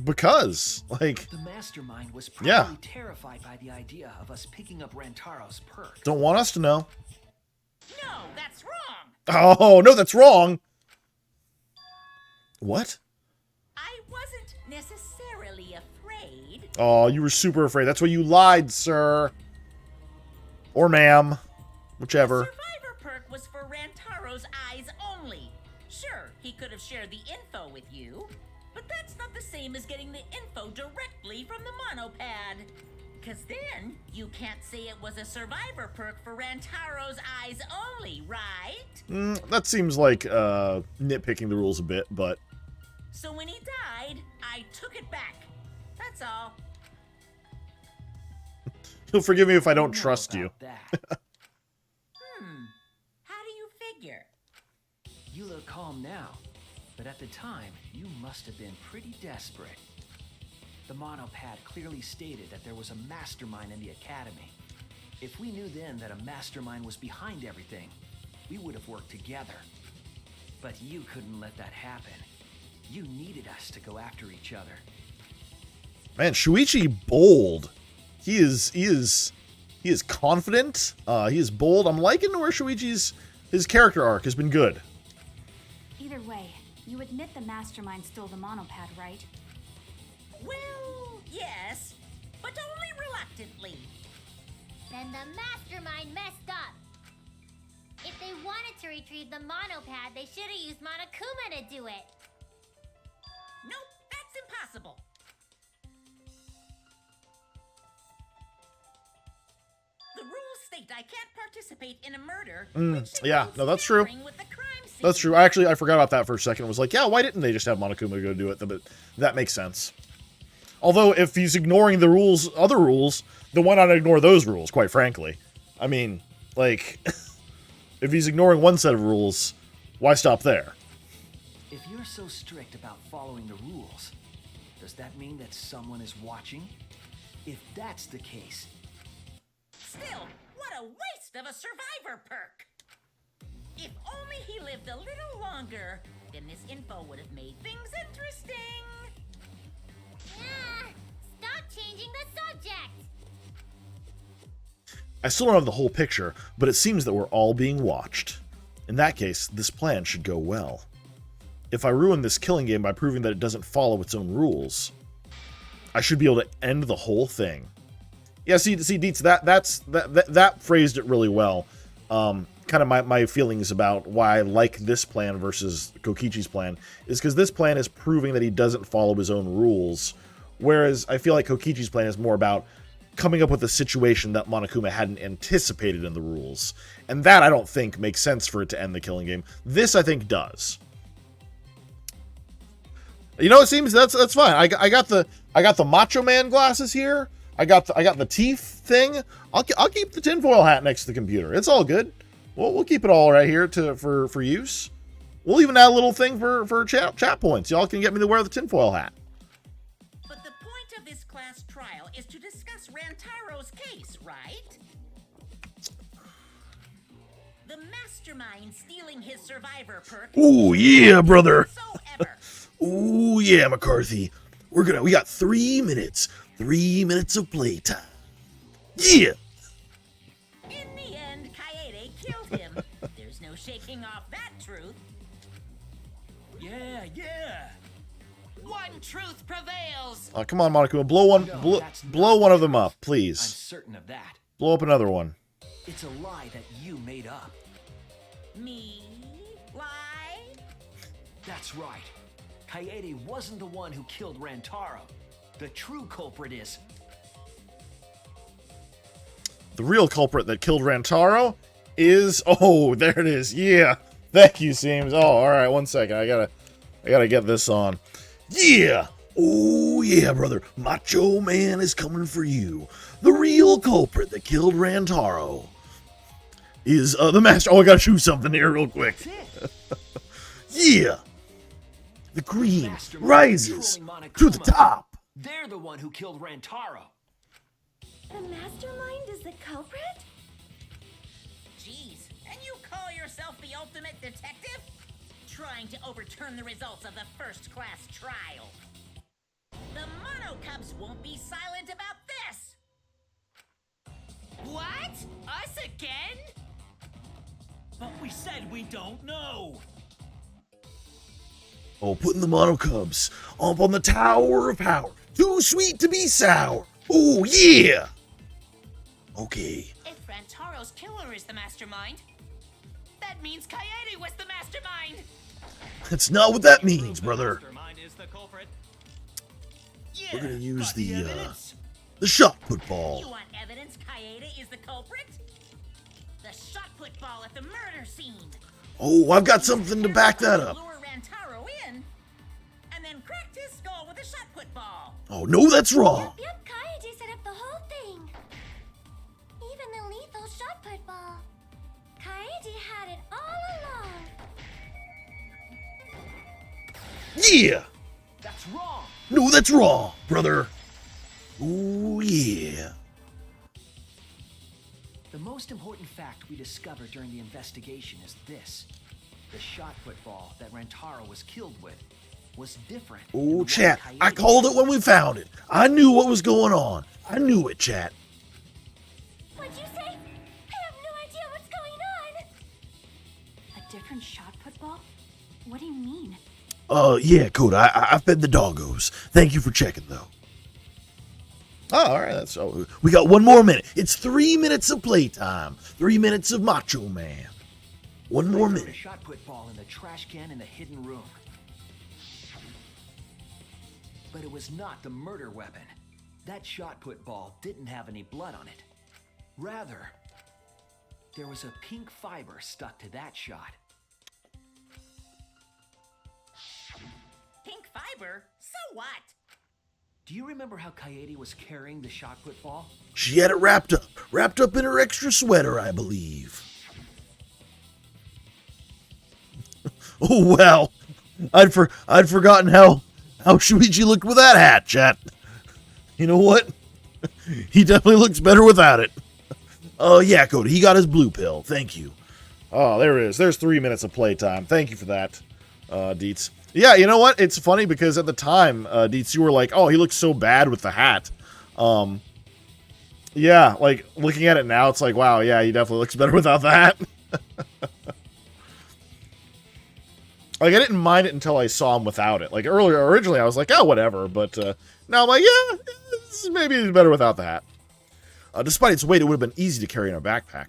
Because, like, The mastermind was probably Yeah. terrified by the idea of us picking up Rantaro's perk. don't want us to know. No, that's wrong. Oh, no, that's wrong. What? I wasn't necessarily afraid. Oh, you were super afraid. That's why you lied, sir. Or ma'am. Whichever. Survivor perk was for Rantaro's eyes only. Sure, he could have shared the info with you. But that's not the same as getting the info directly from the monopad. Cause then, you can't say it was a survivor perk for Rantaro's eyes only, right? That seems like nitpicking the rules a bit, but... So when he died, I took it back. That's all. You'll forgive me if I don't trust you. How do you figure? You look calm now, but at the time, you must have been pretty desperate. The monopad clearly stated that there was a mastermind in the academy. If we knew then that a mastermind was behind everything, we would have worked together. But you couldn't let that happen. You needed us to go after each other. Man, Shuichi bold. He is confident. He is bold. I'm liking where Shuichi's his character arc has been good. Either way, you admit the mastermind stole the monopad, right? Well, yes, but only reluctantly. Then the mastermind messed up. If they wanted to retrieve the monopad, they should have used Monokuma to do it. Nope, that's impossible. The rules state I can't participate in a murder. Yeah, no, that's true. With the crime scene. That's true. Actually, I forgot about that for a second. I was like, yeah, why didn't they just have Monokuma go do it? But that makes sense. Although, if he's ignoring the rules, other rules, then why not ignore those rules, quite frankly? I mean, like, if he's ignoring one set of rules, why stop there? If you're so strict about following the rules, does that mean that someone is watching? If that's the case... Still, what a waste of a survivor perk! If only he lived a little longer, then this info would have made things interesting. Stop changing the subject! I still don't have the whole picture, but it seems that we're all being watched. In that case, this plan should go well. If I ruin this killing game by proving that it doesn't follow its own rules, I should be able to end the whole thing. Yeah, see, Deets, that phrased it really well. Kind of my feelings about why I like this plan versus Kokichi's plan is because this plan is proving that he doesn't follow his own rules, whereas I feel like Kokichi's plan is more about coming up with a situation that Monokuma hadn't anticipated in the rules, and that I don't think makes sense for it to end the killing game. This I think does. You know, it seems that's fine. I got the Macho Man glasses here. I got the teeth thing. I'll keep the tinfoil hat next to the computer. It's all good. We'll keep it all right here for use. We'll even add a little thing for chat points. Y'all can get me to wear the tinfoil hat. But the point of this class trial is to discuss Rantaro's case, right? The mastermind stealing his survivor perk. Ooh yeah, brother. Whatsoever. Ooh yeah, McCarthy. We got 3 minutes. 3 minutes of playtime. Yeah. In the end, Kaede killed him. There's no shaking off that truth. Yeah. One truth prevails. Come on, Monokuma. Blow one of them up, I'm please. certain of that. Blow up another one. It's a lie that you made up. Me? Lie? That's right. Kaede wasn't the one who killed Rantaro. The true culprit is... The real culprit that killed Rantaro is... Oh, there it is. Yeah. Thank you, Seams. Oh, all right. 1 second. I gotta get this on. Yeah. Oh, yeah, brother. Macho Man is coming for you. The real culprit that killed Rantaro is the master... Oh, I gotta shoot something here real quick. Yeah. The green rises to the top. They're the one who killed Rantaro. The mastermind is the culprit? Jeez, and you call yourself the ultimate detective? Trying to overturn the results of the first class trial. The Mono Cubs won't be silent about this! What? Us again? But we said we don't know. Oh, putting the Mono Cubs up on the Tower of Power. Too sweet to be sour. Oh, yeah. Okay. If Rantaro's killer is the mastermind, that means Kaede was the mastermind. That's not what that means, brother. Mastermind is the culprit. Yeah, We're gonna use got the evidence? shot put ball. You want evidence Kaede is the culprit? The shot put ball at the murder scene. Oh, I've got something to back that up. Lure Rantaro in, and then cracked his skull with a shot put ball. Oh, no, that's wrong. Yep, Kaede set up the whole thing. Even the lethal shot put ball. Kaede had it all along. Yeah. That's wrong. No, that's wrong, brother. Ooh, yeah. The most important fact we discovered during the investigation is this. The shot put ball that Rantaro was killed with was different. than the Oh, one chat. I Kaede called it used. when we found it. I knew what was going on. I knew it, chat. What'd you say? I have no idea what's going on. A different shot put ball? What do you mean? Yeah, Coda. I fed the doggos. Thank you for checking, though. Oh, all right. That's we got 1 more minute. It's 3 minutes of playtime. 3 minutes of Macho Man. 1 more I threw minute. a shot put ball in the trash can in the hidden room. But it was not the murder weapon. That shot put ball didn't have any blood on it. Rather, there was a pink fiber stuck to that shot. Pink fiber? So what? Do you remember how Kaede was carrying the shot put ball? She had it wrapped up in her extra sweater, I believe. Oh wow, I'd forgotten how Shuichi looked with that hat, chat. You know what? He definitely looks better without it. Oh yeah, Cody, he got his blue pill. Thank you. Oh, there it is. There's 3 minutes of playtime. Thank you for that, Dietz. Yeah, you know what? It's funny because at the time, Dietz, you were like, "Oh, he looks so bad with the hat." Yeah, like looking at it now, it's like, wow, yeah, he definitely looks better without the hat. Like, I didn't mind it until I saw him without it. Like, originally I was like, oh, whatever. But now I'm like, yeah, maybe it's better without the hat. Despite its weight, it would have been easy to carry in a backpack.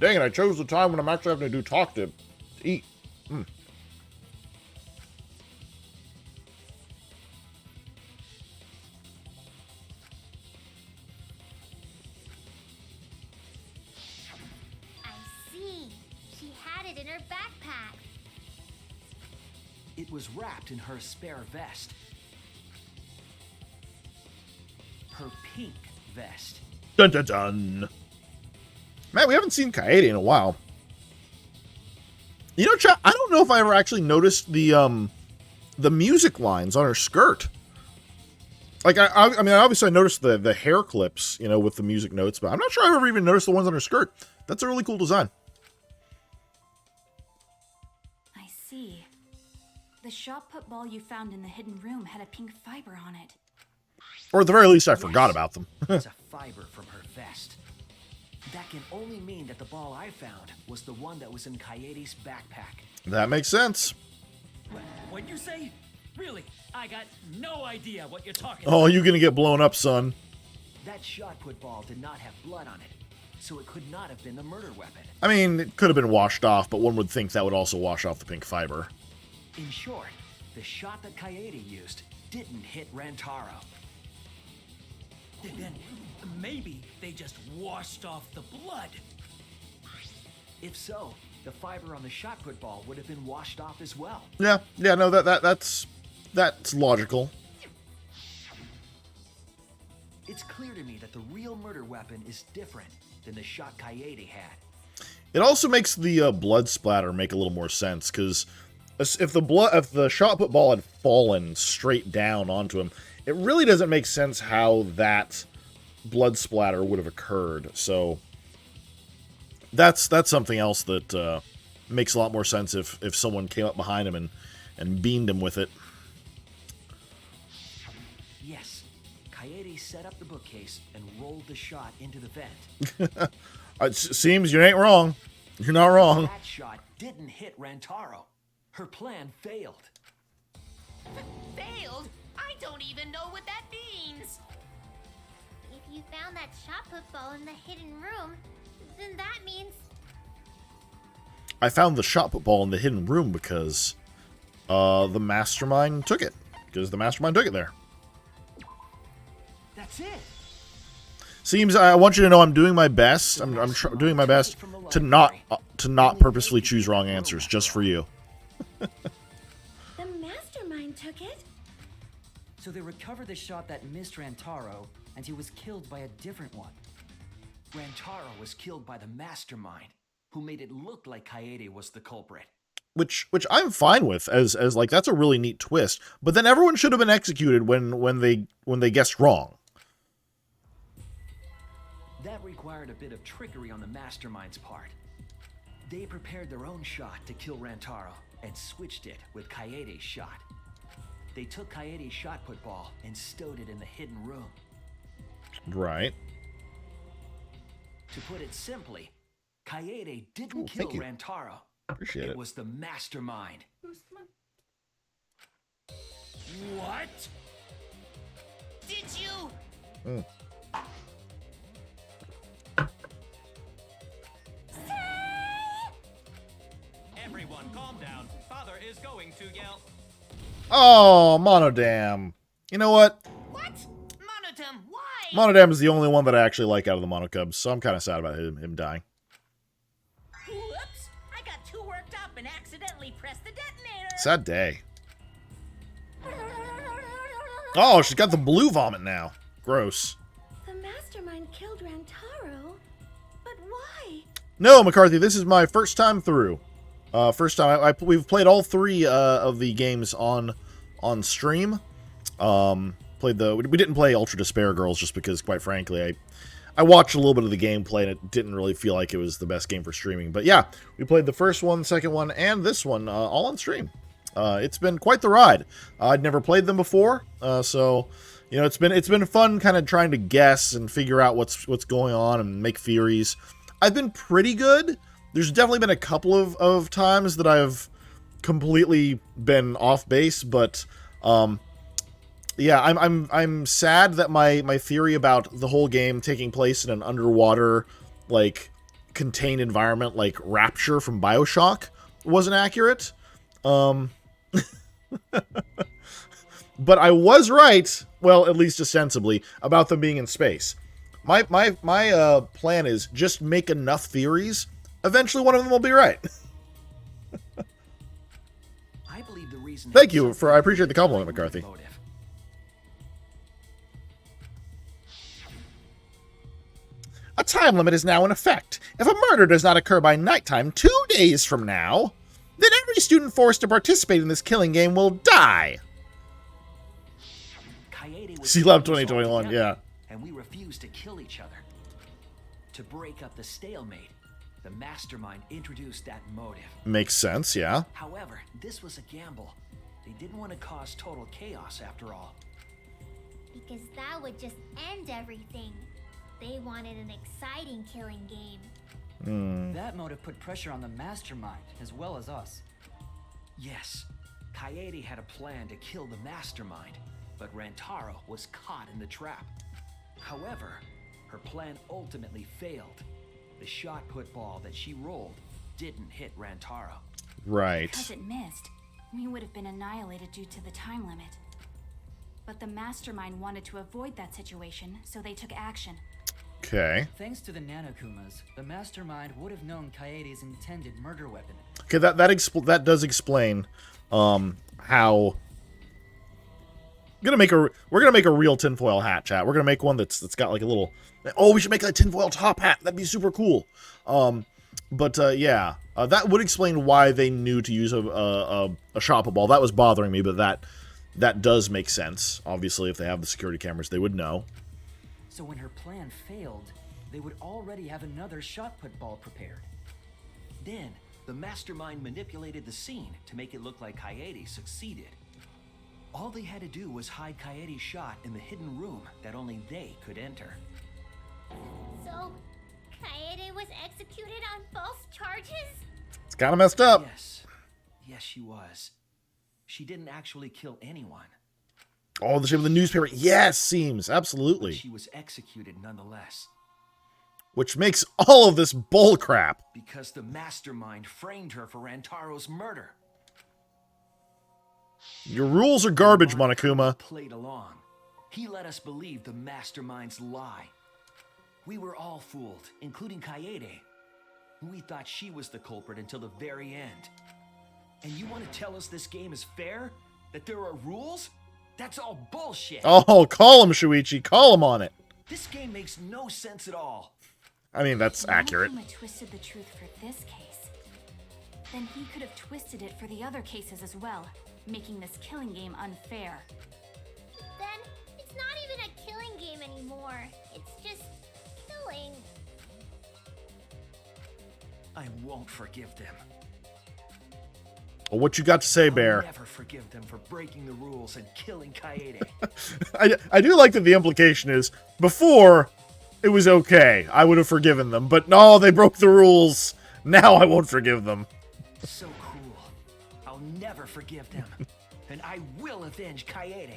Dang it, I chose the time when I'm actually having to do talk to eat. I see. She had it in her backpack. It was wrapped in her spare vest. Her pink vest. Dun dun dun. Man, we haven't seen Kaede in a while. You know, chat, I don't know if I ever actually noticed the music lines on her skirt. Like, I mean, obviously I noticed the hair clips, you know, with the music notes, but I'm not sure I've ever even noticed the ones on her skirt. That's a really cool design. I see. The shot put ball you found in the hidden room had a pink fiber on it. Or at the very least, I forgot about them. It's a fiber from her vest. That can only mean that the ball I found was the one that was in Kaede's backpack. That makes sense. What'd you say? Really? I got no idea what you're talking Oh, about. you're gonna get blown up, son. That shot put ball did not have blood on it, so it could not have been the murder weapon. I mean, it could have been washed off, but one would think that would also wash off the pink fiber. In short, the shot that Kaede used didn't hit Rantaro. Then maybe they just washed off the blood. If so, the fiber on the shot put ball would have been washed off as well. Yeah, no, that's logical. It's clear to me that the real murder weapon is different than the shot Kaede had. It also makes the blood splatter make a little more sense, because if the shot put ball had fallen straight down onto him, it really doesn't make sense how that blood splatter would have occurred. So that's something else that makes a lot more sense if someone came up behind him and beamed him with it. Yes, Kaede set up the bookcase and rolled the shot into the vent. It seems you ain't wrong. You're not wrong. That shot didn't hit Rantaro. Her plan failed. Failed? I don't even know what that means. If you found that shot put ball in the hidden room, Then that means... I found the shot put ball in the hidden room because the mastermind took it. Because the mastermind took it there. That's it. Seems I want you to know I'm doing my best. I'm doing my best to not purposefully choose wrong answers just for you. The mastermind took it? So they recovered the shot that missed Rantaro, and he was killed by a different one. Rantaro was killed by the mastermind, who made it look like Kaede was the culprit. Which I'm fine with as like that's a really neat twist. But then everyone should have been executed when they guessed wrong. That required a bit of trickery on the mastermind's part. They prepared their own shot to kill Rantaro and switched it with Kaede's shot. They took Kaede's shot put ball and stowed it in the hidden room. Right. To put it simply, Kaede didn't kill Rantaro. Appreciate it. It was the mastermind. What? Did you? Mm. Everyone, calm down. Father is going to yell. Oh, Monodam. You know what? What? Monodam, why? Monodam is the only one that I actually like out of the Monocubs, so I'm kind of sad about him dying. Whoops! I got too worked up and accidentally pressed the detonator. Sad day. Oh, she's got the blue vomit now. Gross. The mastermind killed Rantaro? But why? No, McCarthy, this is my first time through. First time we've played all three of the games on stream. We didn't play Ultra Despair Girls just because, quite frankly, I watched a little bit of the gameplay and it didn't really feel like it was the best game for streaming. But yeah, we played the first one, the second one, and this one all on stream. It's been quite the ride. I'd never played them before, so you know it's been fun, kind of trying to guess and figure out what's going on and make theories. I've been pretty good. There's definitely been a couple of times that I've completely been off base, but yeah, I'm sad that my theory about the whole game taking place in an underwater, like, contained environment like Rapture from BioShock wasn't accurate. But I was right, well, at least ostensibly, about them being in space. My plan is just make enough theories. Eventually, one of them will be right. I believe the reason. Thank you I appreciate the compliment, McCarthy. A time limit is now in effect. If a murder does not occur by nighttime 2 days from now, then every student forced to participate in this killing game will die. C-Lab 2021, yeah. And we refused to kill each other. To break up the stalemate, the mastermind introduced that motive. Makes sense, yeah. However, this was a gamble. They didn't want to cause total chaos after all. Because that would just end everything. They wanted an exciting killing game. That motive put pressure on the mastermind, as well as us. Yes, Kaede had a plan to kill the mastermind, but Rantaro was caught in the trap. However, her plan ultimately failed. The shot put ball that she rolled didn't hit Rantaro. Right. Because it missed, we would have been annihilated due to the time limit. But the mastermind wanted to avoid that situation, so they took action. Okay. Thanks to the Nanokumas, the mastermind would have known Kaede's intended murder weapon. Okay, that does explain how we're gonna make a real tinfoil hat, chat. We're gonna make one that's got like a little. Oh, we should make a tinfoil top hat. That'd be super cool. Yeah, that would explain why they knew to use a shot ball. That was bothering me, but that does make sense. Obviously, if they have the security cameras, they would know. So when her plan failed, they would already have another shot put ball prepared. Then, the mastermind manipulated the scene to make it look like Kaede succeeded. All they had to do was hide Kaede's shot in the hidden room that only they could enter. So, Kaede was executed on false charges? It's kind of messed up. Yes, she was. She didn't actually kill anyone. Oh, the shape of the newspaper. Yes, seems absolutely. But she was executed nonetheless. which makes all of this bullcrap. Because the mastermind framed her for Rantaro's murder. Your rules are garbage, Monokuma. Played along. He let us believe the mastermind's lie. We were all fooled, including Kaede. We thought she was the culprit until the very end. And you want to tell us this game is fair? That there are rules? That's all bullshit. Oh, call him, Shuichi. Call him on it. This game makes no sense at all. I mean, that's accurate. Monokuma twisted the truth for this case. Then he could have twisted it for the other cases as well, making this killing game unfair. Then it's not even a killing game anymore. It's just killing. I won't forgive them. Well, what you got to say, Bear? I'll never forgive them for breaking the rules and killing Kaede. I do like that the implication is, before, it was okay. I would have forgiven them. But no, they broke the rules. Now I won't forgive them. So cruel. I'll never forgive them. And I will avenge Kaede.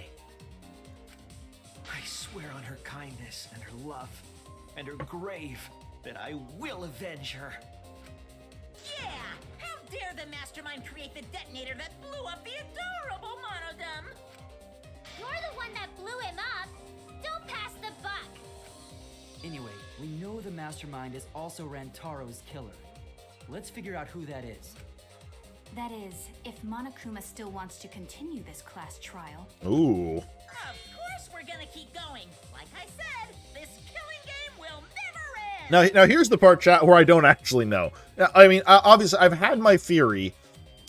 I swear on her kindness and her love and her grave that I will avenge her. Yeah! How dare the mastermind create the detonator that blew up the adorable Monodum? You're the one that blew him up. Don't pass the buck. Anyway, we know the mastermind is also Rantaro's killer. Let's figure out who that is. That is, if Monokuma still wants to continue this class trial. Ooh. Of course we're gonna keep going. Like I said, this killing game will never end. Now here's the part, chat, where I don't actually know. I mean, obviously, I've had my theory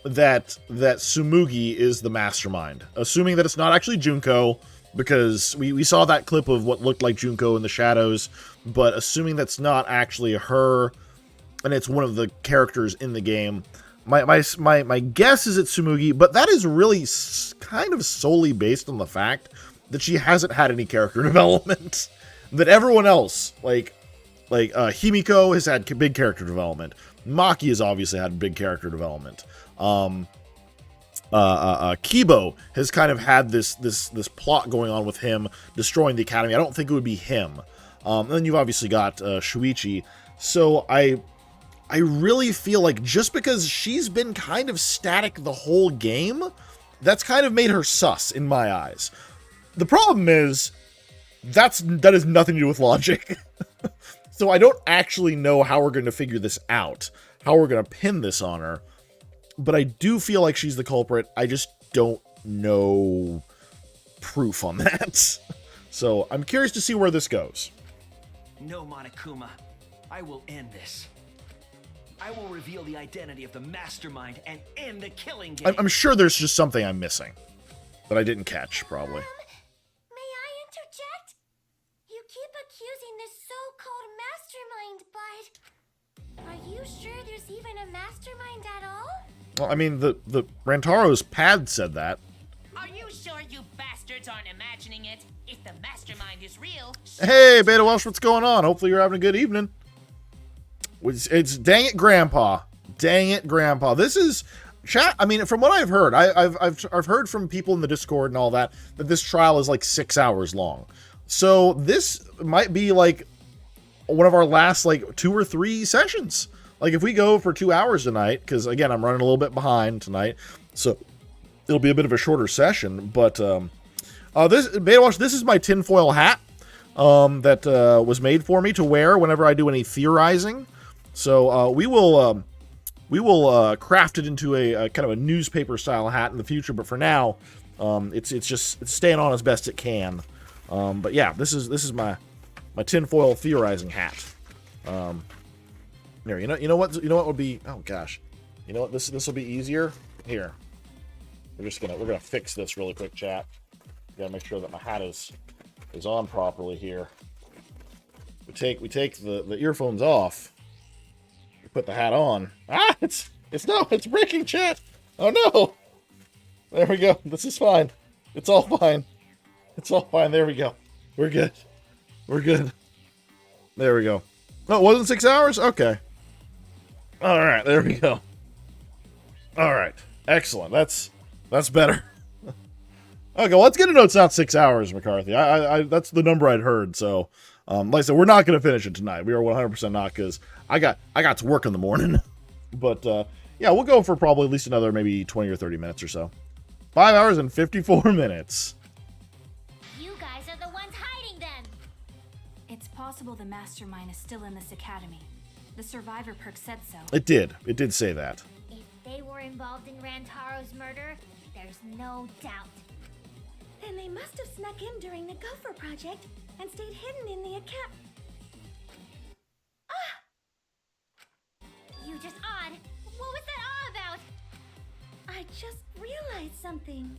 that Tsumugi is the mastermind, assuming that it's not actually Junko, because we saw that clip of what looked like Junko in the shadows, but assuming that's not actually her, and it's one of the characters in the game, my guess is it's Tsumugi, but that is really kind of solely based on the fact that she hasn't had any character development. That everyone else, like Himiko has had big character development. Maki has obviously had big character development. Kibo has kind of had this plot going on with him destroying the academy. I don't think it would be him. And then you've obviously got Shuichi. So I really feel like just because she's been kind of static the whole game, that's kind of made her sus in my eyes. The problem is that has nothing to do with logic. So I don't actually know how we're going to figure this out, how we're going to pin this on her. But I do feel like she's the culprit. I just don't know proof on that. So I'm curious to see where this goes. No, Monokuma. I will end this. I will reveal the identity of the mastermind and end the killing game. I'm sure there's just something I'm missing that I didn't catch, probably. May I interject? You keep accusing this so-called mastermind, but are you sure there's even a mastermind at all? Well, I mean, the Rantaro's pad said that. Are you sure you bastards aren't imagining it? If the mastermind is real... Hey, Beta Welsh, what's going on? Hopefully you're having a good evening. It's dang it, Grandpa. Dang it, Grandpa. This is chat. I mean, from what I've heard, I've heard from people in the Discord and all that this trial is like 6 hours long. So this might be like one of our last like 2 or 3 sessions. Like if we go for 2 hours tonight, because again I'm running a little bit behind tonight, so it'll be a bit of a shorter session. But this Beta Watch, this is my tinfoil hat that was made for me to wear whenever I do any theorizing. So we will craft it into a kind of a newspaper style hat in the future. But for now, it's staying on as best it can. But yeah, this is my tinfoil theorizing hat. Here, you know what would be, oh gosh, you know what, this will be easier. Here, we're gonna fix this really quick, chat. Gotta make sure that my hat is on properly here. We take the earphones off. We put the hat on. Ah, it's breaking, chat. Oh no. There we go. This is fine. It's all fine. It's all fine. There we go. We're good. We're good. There we go. Oh, it wasn't 6 hours? Okay. All right, there we go. All right, excellent. That's better. Okay, well, let's get to know it's not 6 hours, McCarthy. I that's the number I'd heard. So, like I said, we're not going to finish it tonight. We are 100% not, because I got to work in the morning. But yeah, we'll go for probably at least another maybe 20 or 30 minutes or so. 5 hours and 54 minutes. You guys are the ones hiding them. It's possible the mastermind is still in this academy. The survivor perk said so. It did say that. If they were involved in Rantaro's murder, there's no doubt. Then they must have snuck in during the Gopher Project and stayed hidden in the account. You just odd. What was that all about? I just realized something.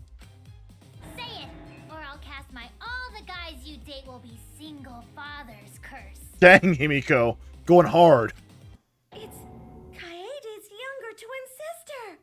Say it, or I'll cast my all the guys you date will be single fathers curse. Dang, Himiko, going hard. It's Kaede's younger twin sister.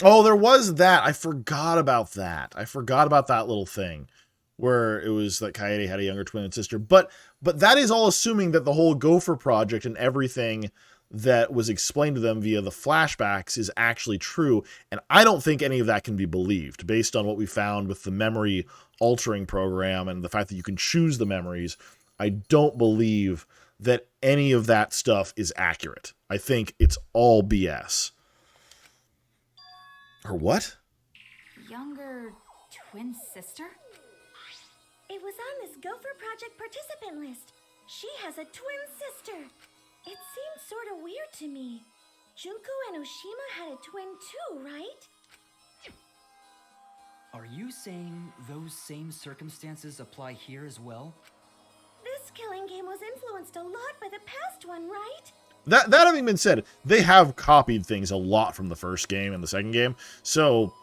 Oh, there was that. I forgot about that. I forgot about that little thing where it was that Kaede had a younger twin sister. But that is all assuming that the whole Gopher Project and everything that was explained to them via the flashbacks is actually true. And I don't think any of that can be believed based on what we found with the memory altering program and the fact that you can choose the memories. I don't believe that any of that stuff is accurate. I think it's all BS. Her what? Younger twin sister? It was on this Gopher Project participant list. She has a twin sister. It seems sort of weird to me. Junko and Oshima had a twin too, right? Are you saying those same circumstances apply here as well? This killing game was influenced a lot by the past one, right? That having been said, they have copied things a lot from the first game and the second game. So,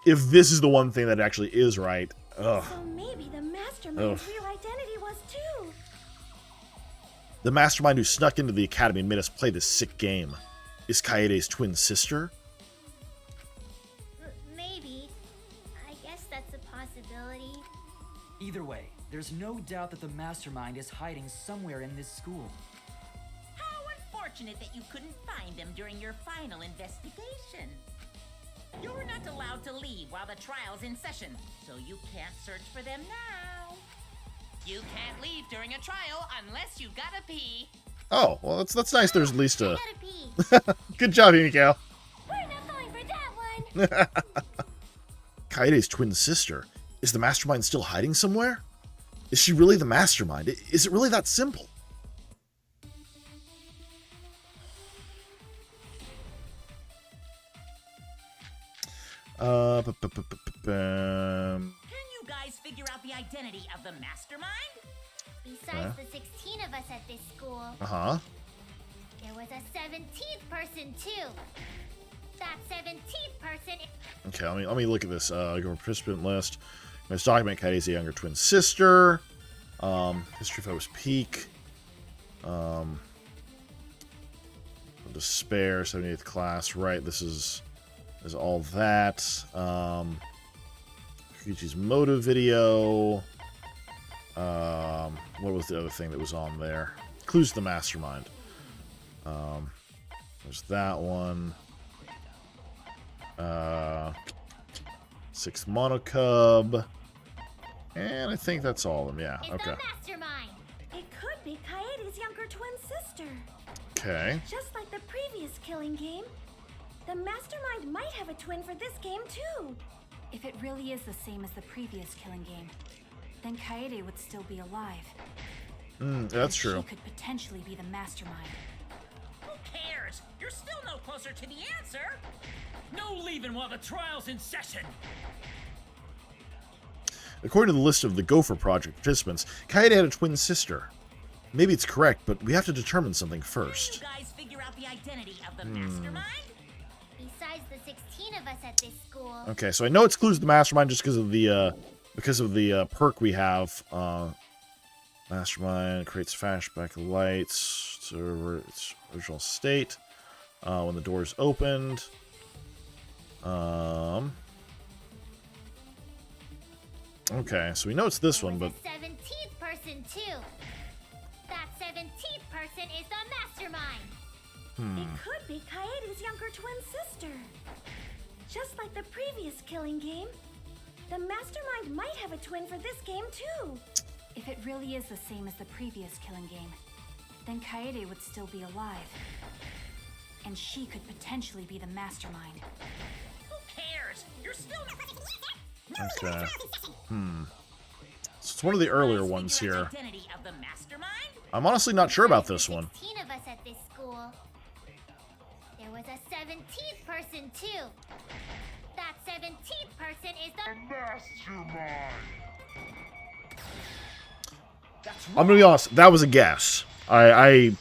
if this is the one thing that actually is right, ugh. So maybe the mastermind's real identity was too. The mastermind who snuck into the academy and made us play this sick game is Kaede's twin sister? Maybe. I guess that's a possibility. Either way, there's no doubt that the mastermind is hiding somewhere in this school. Fortunate that you couldn't find them during your final investigation. You're not allowed to leave while the trial's in session, so you can't search for them now. You can't leave during a trial unless you gotta pee. Oh, well, that's nice. There's at least a... Gotta pee. Good job, Himiko. We're not falling for that one. Kaede's twin sister. Is the mastermind still hiding somewhere? Is she really the mastermind? Is it really that simple? Can you guys figure out the identity of the mastermind? Besides the 16 of us at this school, there was a 17th person too. That 17th person. Okay, let me look at this. Go participant list. Let's document Kaede's younger twin sister. History Photos Peak. Despair, 78th class. Right, this is all that. Kichi's motive video. What was the other thing that was on there? Clues to the Mastermind. There's that one. Sixth Monocub. And I think that's all of them, yeah. It's Okay. the mastermind. It could be Kaede's younger twin sister. Okay. Just like the previous killing game, the mastermind might have a twin for this game too. If it really is the same as the previous killing game, then Kaede would still be alive. That's true. She could potentially be the mastermind. Who cares? You're still no closer to the answer. No leaving while the trial's in session. According to the list of the Gopher Project participants, Kaede had a twin sister. Maybe it's correct, but we have to determine something first. Can you guys figure out the identity of the mastermind? Besides the 16 of us at this school. Okay, so I know it's clues to the Mastermind just because of the perk we have. Mastermind creates flashback lights to its original state when the door is opened. Okay, so we know it's this one, but The 17th person too. That 17th person is the mastermind. It could be Kaede's younger twin sister. Just like the previous killing game, The Mastermind might have a twin for this game, too. If it really is the same as the previous killing game, then Kaede would still be alive. And she could potentially be the mastermind. Who cares? You're still... Okay. So it's one of the earlier ones here. Identity of the mastermind? I'm honestly not sure about this one. 16 of us at this school. There was a 17th person, too. That 17th person is the Mastermind. I'm gonna be honest, that was a guess. I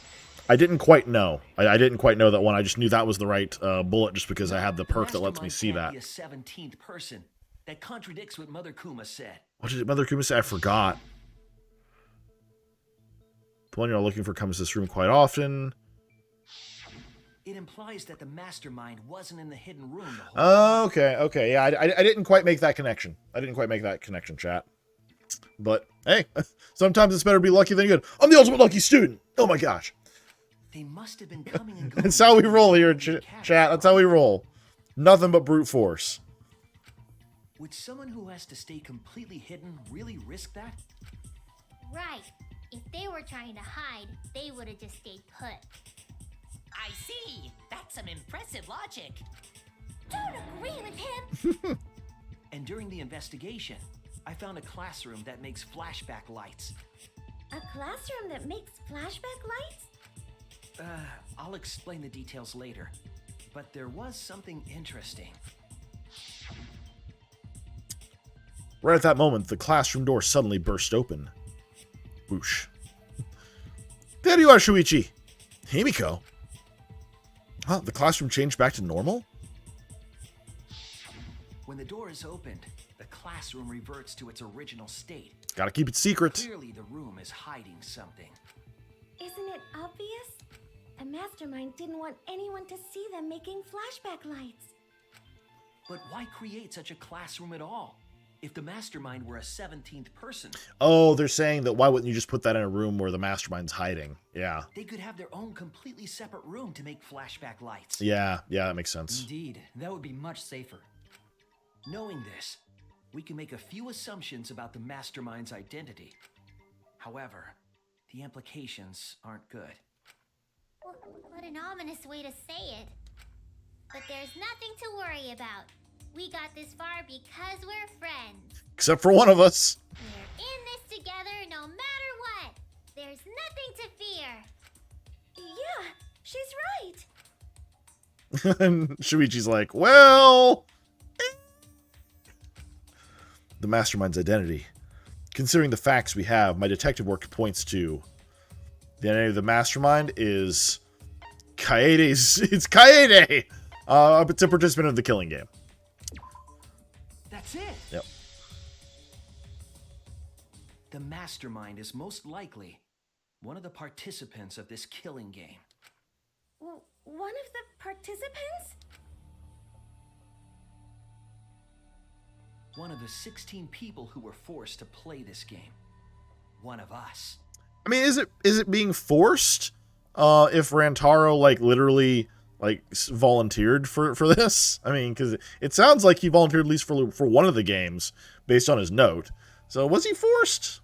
didn't quite know. I didn't quite know that one. I just knew that was the right bullet just because I had the perk that lets me see that. Be a 17th person. That contradicts what Mother Kuma said. What did Mother Kuma say? I forgot. The one you're looking for comes to this room quite often. It implies that the mastermind wasn't in the hidden room the whole Oh, okay. Yeah, I didn't quite make that connection. Chat. But, hey, sometimes it's better to be lucky than good. I'm the ultimate lucky student! Oh my gosh. They must have been coming and going. That's how we roll here, chat. That's how we roll. Nothing but brute force. Would someone who has to stay completely hidden really risk that? Right. If they were trying to hide, they would have just stayed put. I see. That's some impressive logic. Don't agree with him. And during the investigation, I found a classroom that makes flashback lights. A classroom that makes flashback lights? I'll explain the details later. But there was something interesting. Right at that moment, the classroom door suddenly burst open. Whoosh. There you are, Shuichi. Himiko. Huh, the classroom changed back to normal? When the door is opened, the classroom reverts to its original state. Gotta keep it secret. Clearly, the room is hiding something. Isn't it obvious? The Mastermind didn't want anyone to see them making flashback lights. But why create such a classroom at all? If the Mastermind were a 17th person... Oh, they're saying that why wouldn't you just put that in a room where the Mastermind's hiding? Yeah. They could have their own completely separate room to make flashback lights. Yeah, that makes sense. Indeed, that would be much safer. Knowing this, we can make a few assumptions about the Mastermind's identity. However, the implications aren't good. What an ominous way to say it. But there's nothing to worry about. We got this far because we're friends. Except for one of us. We're in this together no matter what. There's nothing to fear. Yeah, she's right. And Shuichi's like, well... The Mastermind's identity. Considering the facts we have, my detective work points to the identity of the Mastermind is Kaede's... It's Kaede! It's a participant of the killing game. That's it! Yep. The Mastermind is most likely one of the participants of this killing game. One of the participants? One of the 16 people who were forced to play this game. One of us. I mean, is it being forced? If Rantaro, like, literally, like, volunteered for this? I mean, because it sounds like he volunteered at least for one of the games, based on his note. So, was he forced?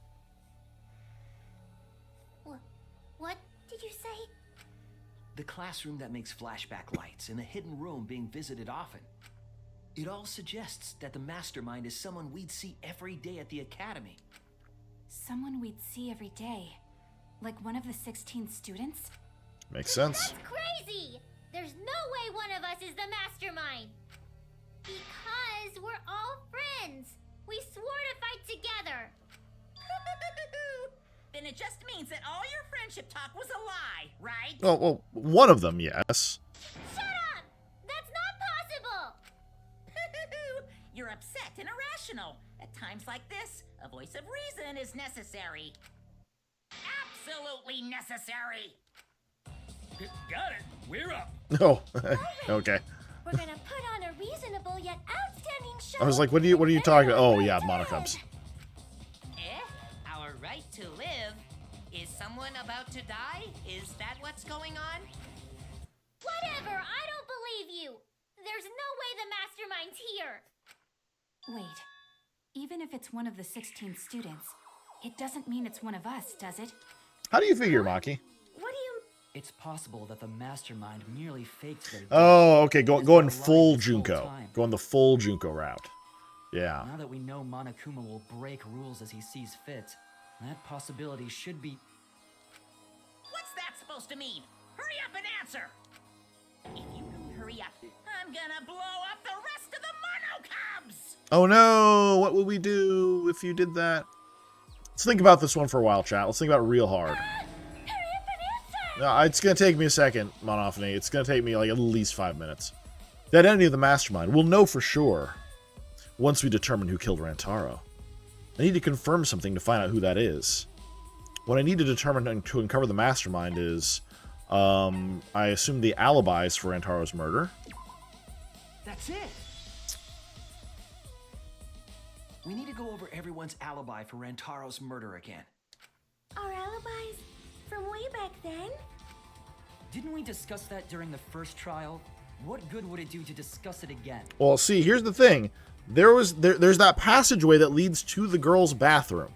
What did you say? The classroom that makes flashback lights and a hidden room being visited often. It all suggests that the Mastermind is someone we'd see every day at the academy. Someone we'd see every day? Like one of the 16 students? Makes sense. That's crazy! There's no way one of us is the Mastermind! Because we're all friends! We swore to fight together! Then it just means that all your friendship talk was a lie, right? Well, one of them, yes. Shut up! That's not possible! You're upset and irrational. At times like this, a voice of reason is necessary. Absolutely necessary. Got it. We're up. Oh, okay. We're gonna put on a reasonable yet outstanding show. I was like, what are you talking about? Oh, yeah, monocubs. Our right to live? Is someone about to die? Is that what's going on? Whatever, I don't believe you! There's no way the Mastermind's here! Wait, Even if it's one of the 16 students, it doesn't mean it's one of us, does it? How do you figure, Maki? What do you... It's possible that the mastermind merely faked their death. Oh, okay. as Going they're alive full this whole Junko. time. Going the full Junko route. Yeah. Now that we know Monokuma will break rules as he sees fit, that possibility should be... What's that supposed to mean? Hurry up and answer! If you don't hurry up, I'm gonna blow up the rest of the Monocubs! Oh no! What would we do if you did that? Let's think about this one for a while, chat. Let's think about it real hard. Hurry up and answer! No, it's gonna take me a second, Monophony. It's gonna take me like at least 5 minutes. The identity of the mastermind. We'll know for sure once we determine who killed Rantaro. I need to confirm something to find out who that is. What I need to determine to uncover the mastermind is, I assume the alibis for Rantaro's murder. That's it! We need to go over everyone's alibi for Rantaro's murder again. Our alibis from way back then? Didn't we discuss that during the first trial? What good would it do to discuss it again? Well, see, here's the thing. There's that passageway that leads to the girls' bathroom.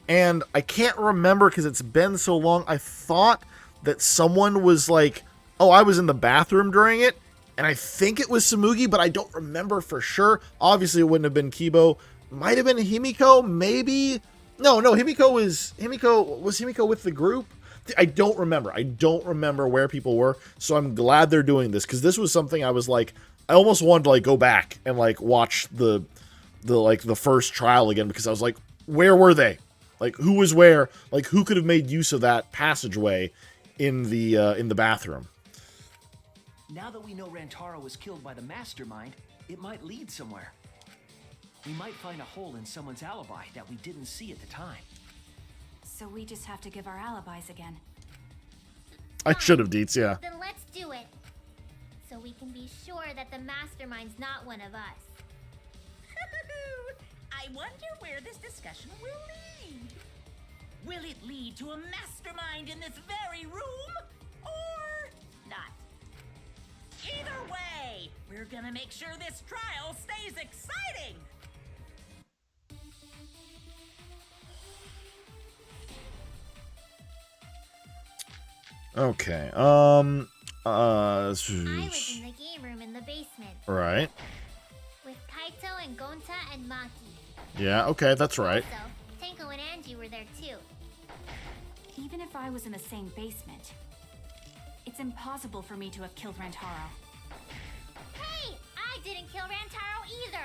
And I can't remember because it's been so long. I thought that someone was like, oh, I was in the bathroom during it. And I think it was Tsumugi, but I don't remember for sure. Obviously, it wouldn't have been Kibo. Might have been Himiko, maybe. No, Himiko was Himiko with the group? I don't remember. I don't remember where people were. So I'm glad they're doing this because this was something I was like, I almost wanted to like go back and like watch the first trial again because I was like, where were they? Like who was where? Like who could have made use of that passageway in the bathroom? Now that we know Rantaro was killed by the mastermind, it might lead somewhere. We might find a hole in someone's alibi that we didn't see at the time. So we just have to give our alibis again. I should have, Deets, yeah. Then let's do it. So we can be sure that the mastermind's not one of us. I wonder where this discussion will lead. Will it lead to a mastermind in this very room? Or not? Either way, we're gonna make sure this trial stays exciting! Okay, I was in the game room in the basement. Right. With Kaito and Gonta and Maki. Yeah, okay, that's right. Also, Tenko and Angie were there too. Even if I was in the same basement, it's impossible for me to have killed Rantaro. Hey! I didn't kill Rantaro either!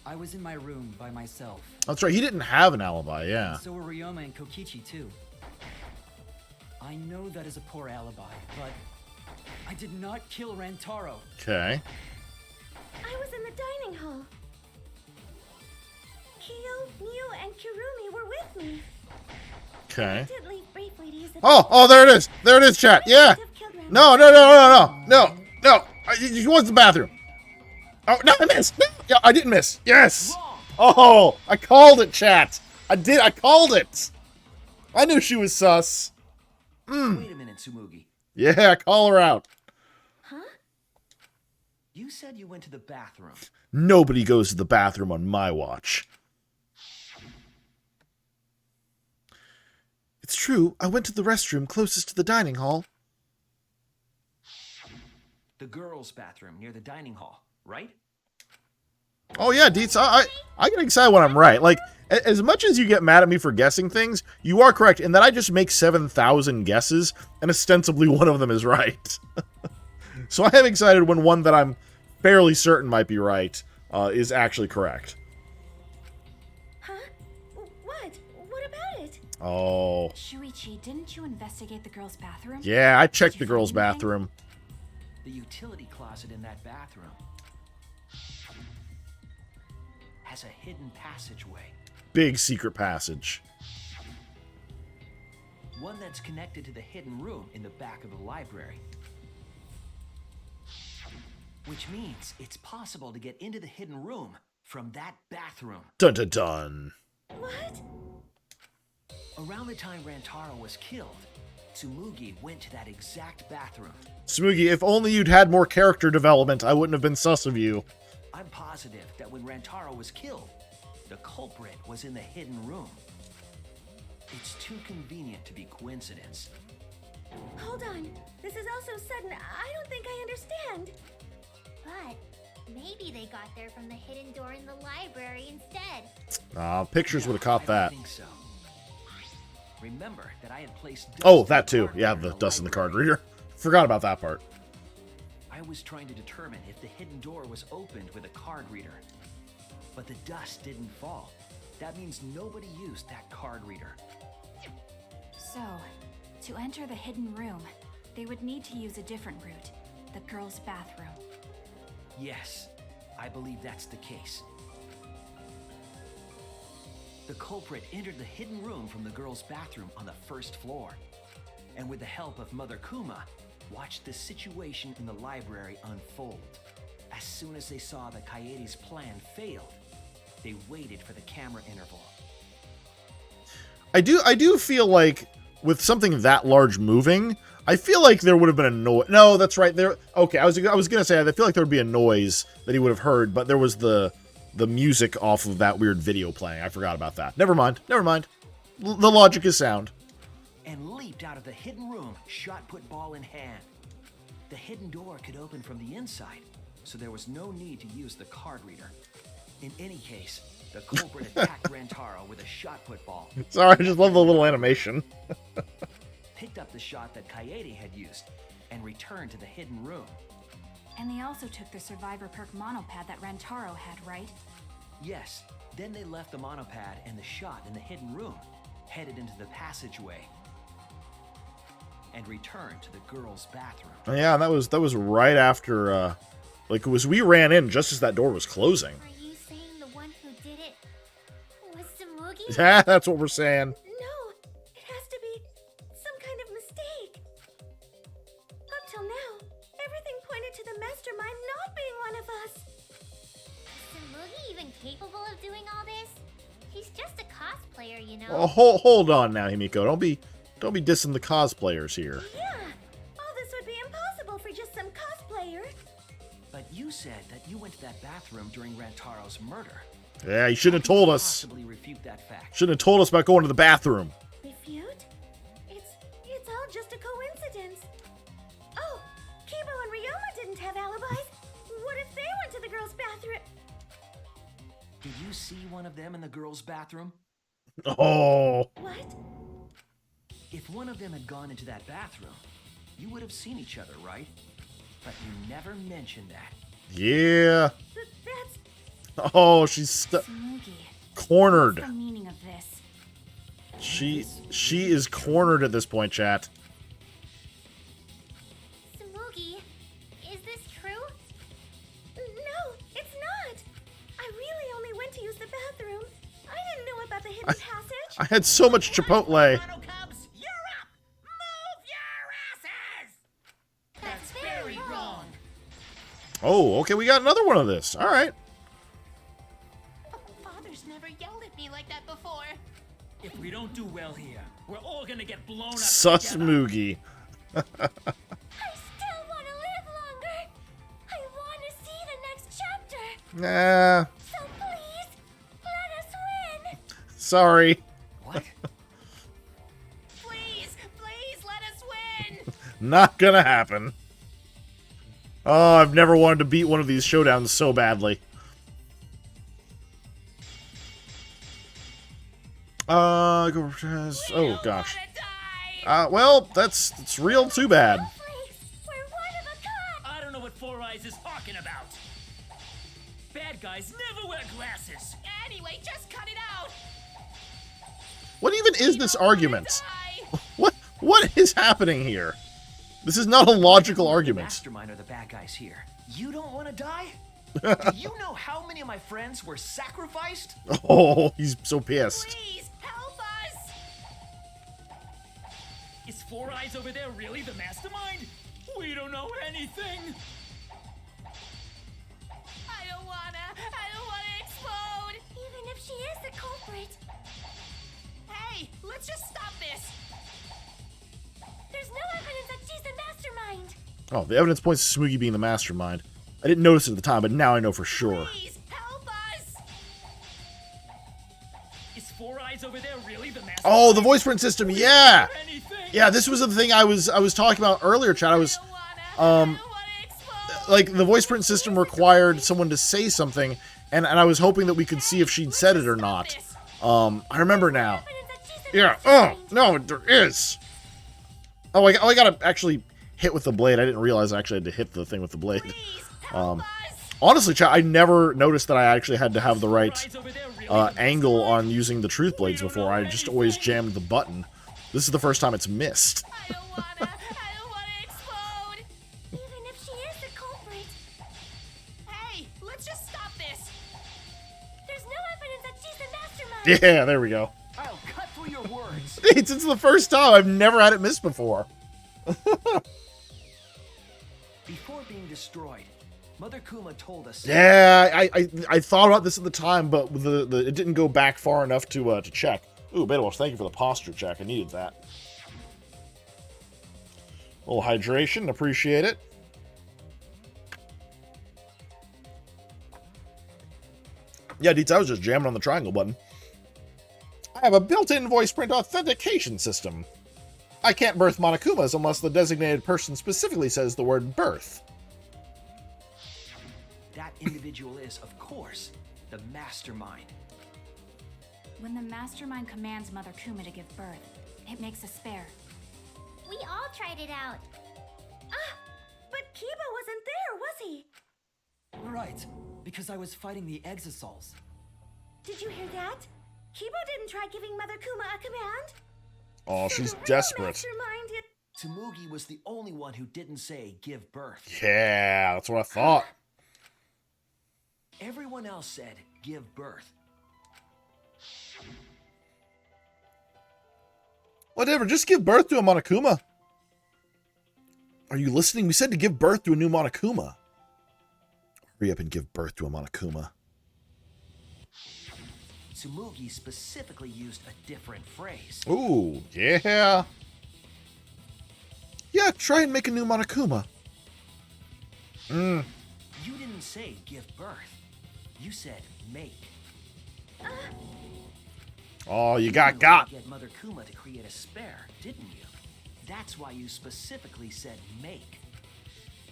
I was in my room by myself. That's right, he didn't have an alibi, yeah. So were Ryoma and Kokichi too. I know that is a poor alibi, but I did not kill Rantaro. Okay. I was in the dining hall. Kyo, Miu, and Kirumi were with me. Okay. I did leave briefly to use the... Oh, there it is. There it is, chat. Yeah. No. He was in the bathroom. Oh, no, I missed. No, yeah, I didn't miss. Yes. Oh, I called it, chat. I called it. I knew she was sus. Wait a minute, Tsumugi. Yeah, call her out. Huh? You said you went to the bathroom. Nobody goes to the bathroom on my watch. It's true. I went to the restroom closest to the dining hall. The girls' bathroom near the dining hall, right? Oh yeah, Deets, I get excited when I'm right. Like, as much as you get mad at me for guessing things, you are correct in that I just make 7,000 guesses, and ostensibly one of them is right. So I am excited when one that I'm fairly certain might be right is actually correct. Huh? What? What about it? Oh. Shuichi, didn't you investigate the girls' bathroom? Yeah, I checked the Did you girls' find anything? bathroom. The utility closet in that bathroom has a hidden passageway. Big secret passage. One that's connected to the hidden room in the back of the library. Which means it's possible to get into the hidden room from that bathroom. Dun dun dun. What? Around the time Rantaro was killed, Tsumugi went to that exact bathroom. Tsumugi, if only you'd had more character development, I wouldn't have been sus of you. I'm positive that when Rantaro was killed, The culprit was in the hidden room. It's too convenient to be coincidence. Hold on. This is all so sudden, I don't think I understand. But maybe they got there from the hidden door in the library instead. Pictures would have caught that. I think so. Remember that I had placed dust Oh, in that the too. card Yeah, reader the in dust in the card library. reader. Forgot about that part. I was trying to determine if the hidden door was opened with a card reader. But the dust didn't fall. That means nobody used that card reader. So, to enter the hidden room, they would need to use a different route, the girls' bathroom. Yes, I believe that's the case. The culprit entered the hidden room from the girls' bathroom on the first floor. And with the help of Mother Kuma, watched the situation in the library unfold. As soon as they saw that Kaede's plan failed, they waited for the camera interval. I do feel like with something that large moving, I feel like there would have been a noise. No, that's right. There. Okay, I was gonna say I feel like there would be a noise that he would have heard, but there was the music off of that weird video playing. I forgot about that. Never mind. The logic is sound. And leaped out of the hidden room, shot put ball in hand. The hidden door could open from the inside, so there was no need to use the card reader. In any case, the culprit attacked Rantaro with a shot put ball. Sorry, I just love the little animation. Picked up the shot that Kaede had used, and returned to the hidden room. And they also took the survivor perk monopad that Rantaro had, right? Yes, then they left the monopad and the shot in the hidden room, headed into the passageway, and returned to the girls' bathroom. Yeah, that was right after, like, we ran in just as that door was closing. Are you saying the one who did it was Tsumugi? Yeah, that's what we're saying. No, it has to be some kind of mistake. Up till now, everything pointed to the mastermind not being one of us. Is Tsumugi even capable of doing all this? He's just a cosplayer, you know. Oh, hold on now, Himiko. Don't be dissing the cosplayers here. Yeah, all this would be impossible for just some cosplayer. But you said that you went to that bathroom during Rantaro's murder. Yeah, you shouldn't have told us. Possibly refute that fact. Shouldn't have told us about going to the bathroom. Refute? It's all just a coincidence. Oh, Kibo and Ryoma didn't have alibis. What if they went to the girls' bathroom? Did you see one of them in the girls' bathroom? Oh. What? If one of them had gone into that bathroom, you would have seen each other, right? But you never mentioned that. Yeah. That's... Oh, she's Tsumugi. cornered. What's the meaning of this? She is cornered at this point, chat. Tsumugi, is this true? No, it's not. I really only went to use the bathroom. I didn't know about the hidden passage. I had so much Chipotle. Mono Cubs, you're up! Move your asses! That's very wrong. Oh, okay, we got another one of this. All right. Father's never yelled at me like that before. If we don't do well here, we're all gonna get blown up Sus together. Moogie. I still want to live longer. I want to see the next chapter. Nah, So please, let us win. sorry. What? Please let us win. Not gonna happen. Oh, I've never wanted to beat one of these showdowns so badly. Oh gosh. Well, it's real too bad. Please, we're one of a kind. I don't know what Four Eyes is talking about. Bad guys never wear glasses. Anyway, just cut it out. What even is this argument? What is happening here? This is not a logical argument. Mastermind are the bad guys here. You don't want to die? Do you know how many of my friends were sacrificed? Oh, he's so pissed. Please help us. Is Four Eyes over there really the mastermind? We don't know anything. I don't wanna explode. Even if she is the culprit, Hey, let's just stop this. there's no evidence that she's the mastermind. Oh, the evidence points to Smoogie being the mastermind. I didn't notice it at the time, but now I know for sure. Please help us. Oh, the voice print system. Yeah. Yeah, this was the thing I was talking about earlier, Chad. I was like, the voice print system required someone to say something, and I was hoping that we could see if she'd said it or not. I remember now. Yeah. Oh, no, there is. Oh, I gotta actually hit with the blade. I didn't realize I actually had to hit the thing with the blade. Honestly, Chad, I never noticed that I actually had to have the right angle on using the truth blades before. I just always jammed the button. This is the first time it's missed. I don't wanna explode! Even if she is the culprit. Hey, let's just stop this. There's no evidence that she's the mastermind. Yeah, there we go. I'll cut through your words. It's the first time. I've never had it missed before. Before being destroyed, Mother Kuma told us. Yeah, I thought about this at the time, but it didn't go back far enough to check. Ooh, Beta Walsh, thank you for the posture check. I needed that. A little hydration, appreciate it. Yeah, Deets, I was just jamming on the triangle button. I have a built-in voice print authentication system. I can't birth Monokumas unless the designated person specifically says the word birth. That individual is, of course, the mastermind. When the mastermind commands Mother Kuma to give birth, it makes a spare. We all tried it out. Ah, but Kiba wasn't there, was he? Right, because I was fighting the Exisals. Did you hear that? Kiba didn't try giving Mother Kuma a command. Oh, So she's the real desperate. mastermind is- Tsumugi was the only one who didn't say give birth. Yeah, that's what I thought. Everyone else said give birth. Whatever, just give birth to a Monokuma. Are you listening? We said to give birth to a new Monokuma. Hurry up and give birth to a Monokuma. Tsumugi specifically used a different phrase. Ooh, yeah. Yeah, try and make a new Monokuma. You didn't say give birth. You said make. Oh, you You got wanted got. to get Mother Kuma to create a spare, didn't you? That's why you specifically said make.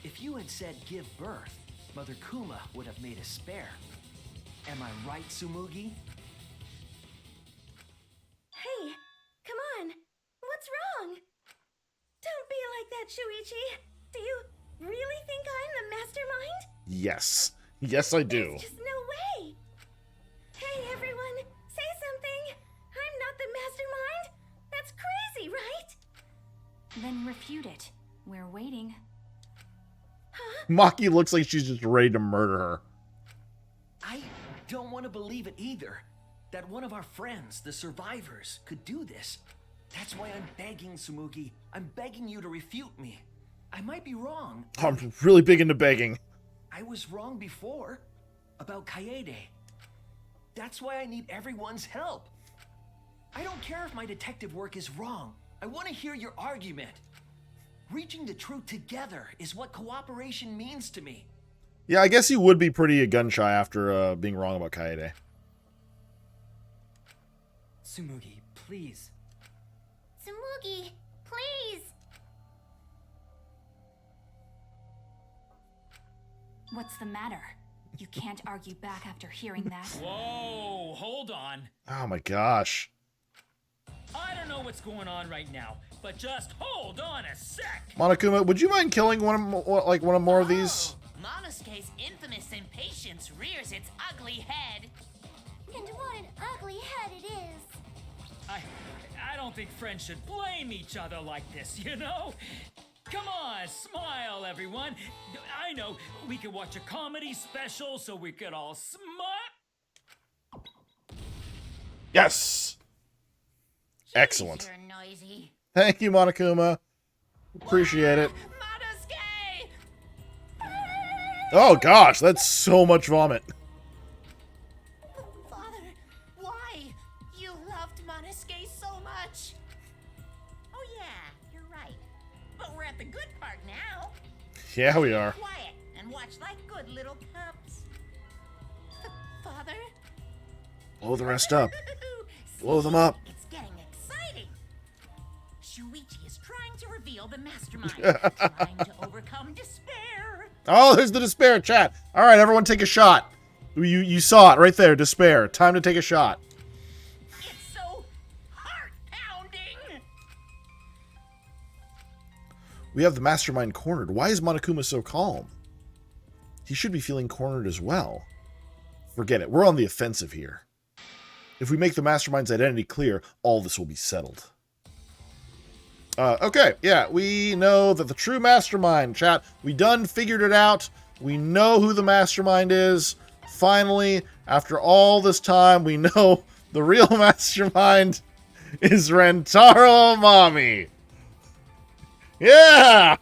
If you had said give birth, Mother Kuma would have made a spare. Am I right, Tsumugi? Hey, come on. What's wrong? Don't be like that, Shuichi. Do you really think I'm the mastermind? Yes. Yes, I do. There's just no way. Hey, everyone, say something. I'm not the mastermind. That's crazy, right? Then refute it. We're waiting. Maki looks like she's just ready to murder her. I don't want to believe it either. That one of our friends, the survivors, could do this. That's why I'm begging, Tsumugi. I'm begging you to refute me. I might be wrong. I'm really big into begging. I was wrong before. About Kaede. That's why I need everyone's help. I don't care if my detective work is wrong. I want to hear your argument. Reaching the truth together is what cooperation means to me. Yeah, I guess he would be pretty gun-shy after being wrong about Kaede. Tsumugi, please. Tsumugi, please. What's the matter? You can't argue back after hearing that. Whoa, hold on. Oh my gosh. I don't know what's going on right now, but just hold on a sec. Monokuma, would you mind killing one of more of these? Monosuke's infamous impatience rears its ugly head. And what an ugly head it is. I don't think friends should blame each other like this, you know? Come on, smile, everyone. I know, we could watch a comedy special so we could all smile. Yes! Excellent. You're noisy. Thank you, Monokuma. Appreciate it. Monosuke! Oh gosh, that's so much vomit. Father, why? You loved Monosuke so much. Oh yeah, you're right. But we're at the good part now. Yeah, we are. Quiet and watch like good little cubs. Father? Blow the rest up. Blow them up. It's getting exciting. Shuichi is trying to reveal the mastermind, trying to overcome despair. Oh, there's the despair chat. All right, everyone take a shot. You saw it right there, despair. Time to take a shot. It's so heart-pounding. We have the mastermind cornered. Why is Monokuma so calm? He should be feeling cornered as well. Forget it. We're on the offensive here. If we make the mastermind's identity clear, all this will be settled. Okay, yeah, we know that the true mastermind, chat, we done figured it out. We know who the mastermind is. Finally, after all this time, we know the real mastermind is Rentaro Mommy. Yeah!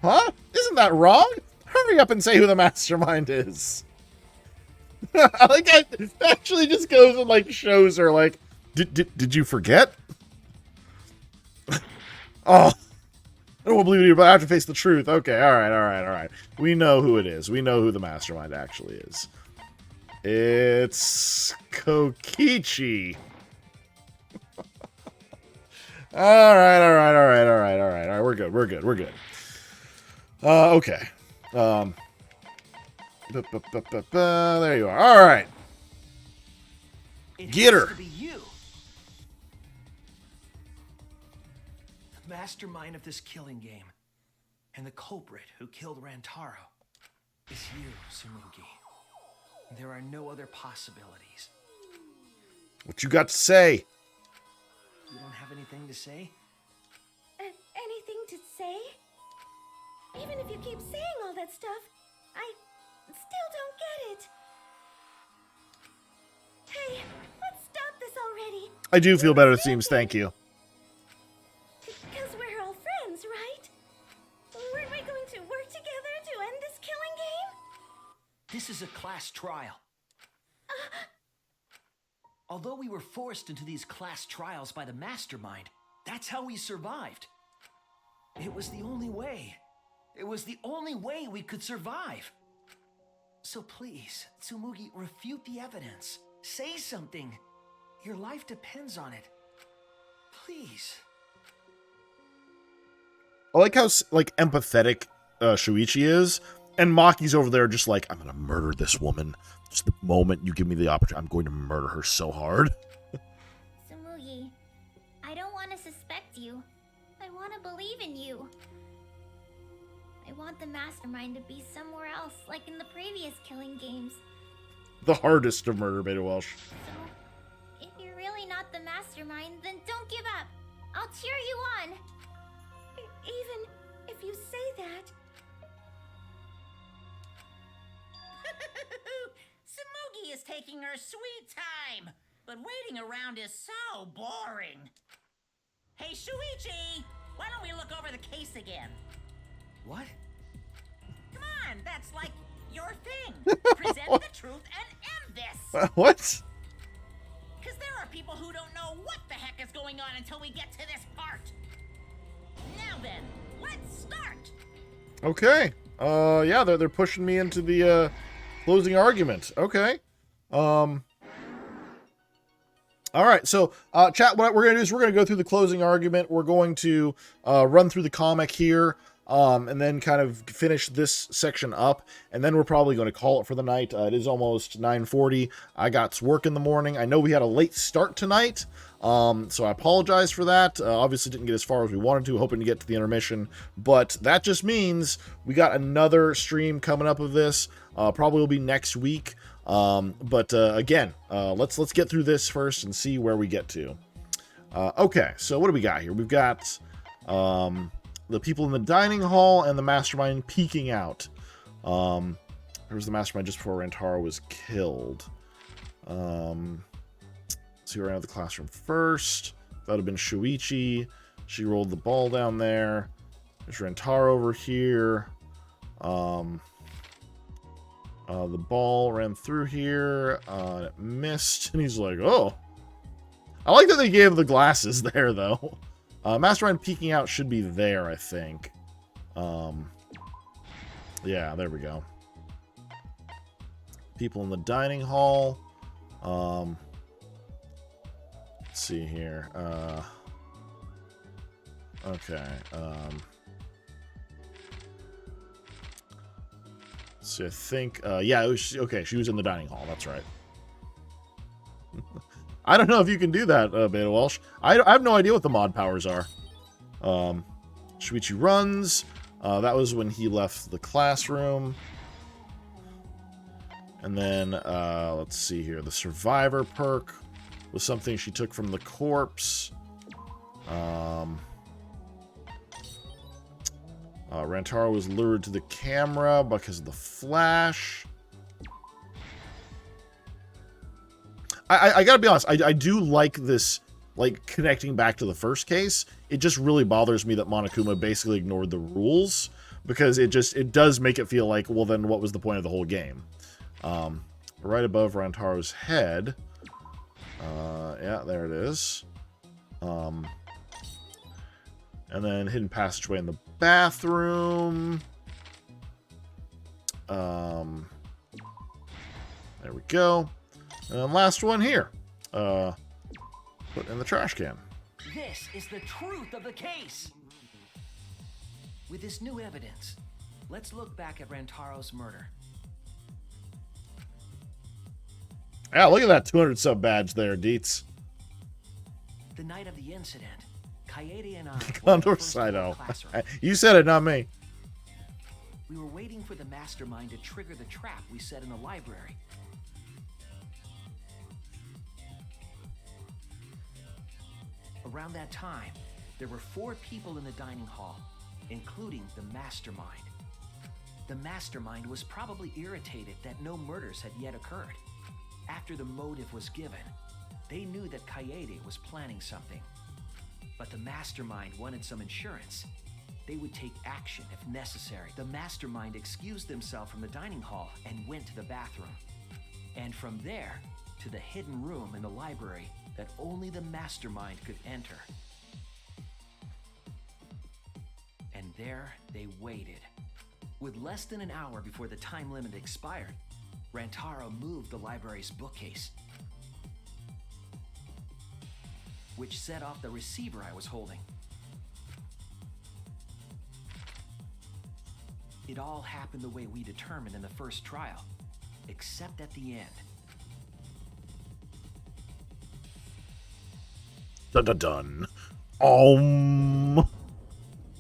Huh? Isn't that wrong? Hurry up and say who the mastermind is. I like it actually just goes and like shows her like, did you forget? Oh, I don't want to believe it, but I have to face the truth. Okay, all right. We know who it is. We know who the mastermind actually is. It's Kokichi. All right. We're good. Okay. There you are. All right. Get her. To be you. The mastermind of this killing game and the culprit who killed Rantaro is you, Tsumugi. There are no other possibilities. What you got to say? You don't have anything to say? Anything to say? Even if you keep saying all that stuff, I still don't get it. Hey, let's stop this already. I do feel better, it seems. Thank you. Because we're all friends, right? Weren't we going to work together to end this killing game? This is a class trial. Although we were forced into these class trials by the mastermind, that's how we survived. It was the only way. It was the only way we could survive. So please, Tsumugi, refute the evidence. Say something. Your life depends on it. Please. I like how like empathetic Shuichi is, and Maki's over there just like, I'm gonna murder this woman. Just the moment you give me the opportunity, I'm going to murder her so hard. Tsumugi, I don't want to suspect you. I want to believe in you. I want the mastermind to be somewhere else, like in the previous killing games. The hardest to murder, Beta Welsh. So, if you're really not the mastermind, then don't give up. I'll cheer you on. Even if you say that. Tsumugi is taking her sweet time, but waiting around is so boring. Hey, Shuichi, why don't we look over the case again? What? Come on, that's like your thing. Present the truth and end this. What? Because there are people who don't know what the heck is going on until we get to this part. Now then, let's start. Okay. Yeah, they're pushing me into the closing argument. Okay. All right, so chat, what we're going to do is we're going to go through the closing argument. We're going to run through the comic here, and then kind of finish this section up, and then we're probably going to call it for the night. It is almost 9:40. I got to work in the morning. I know we had a late start tonight, so I apologize for that. Obviously didn't get as far as we wanted to, hoping to get to the intermission, but that just means we got another stream coming up of this. Probably will be next week. Again, let's get through this first and see where we get to. Okay, so what do we got here? We've got the people in the dining hall and the mastermind peeking out. There was the mastermind just before Rantaro was killed. See who ran out of the classroom first. That would have been Shuichi. She rolled the ball down there. There's Rantaro over here. The ball ran through here, it missed, and he's like, oh. I like that they gave the glasses there, though. Mastermind peeking out should be there, I think. Yeah, there we go. People in the dining hall. let's see here. Okay. So I think, yeah, okay, she was in the dining hall. That's right. I don't know if you can do that, Beta Welsh. I have no idea what the mod powers are. Shuichi runs. That was when he left the classroom. And then, let's see here. The survivor perk was something she took from the corpse. Rantaro was lured to the camera because of the flash. I gotta be honest, I do like this, like, connecting back to the first case. It just really bothers me that Monokuma basically ignored the rules, because it does make it feel like, well, then what was the point of the whole game? Right above Rantaro's head. Yeah, there it is. And then hidden passageway in the bathroom. There we go. And last one here. Put in the trash can. This is the truth of the case. With this new evidence, let's look back at Rantaro's murder. Yeah, look at that 200 sub badge there, Deets. The night of the incident, Kaede and I Condor Saito. You said it, not me. We were waiting for the mastermind to trigger the trap we set in the library. Around that time, there were 4 people in the dining hall, including the mastermind. The mastermind was probably irritated that no murders had yet occurred. After the motive was given, they knew that Kaede was planning something. But the mastermind wanted some insurance. They would take action if necessary. The mastermind excused themselves from the dining hall and went to the bathroom. And from there, to the hidden room in the library that only the mastermind could enter. And there they waited. With less than an hour before the time limit expired, Rantaro moved the library's bookcase, which set off the receiver I was holding. It all happened the way we determined in the first trial, except at the end. Dun dun dun.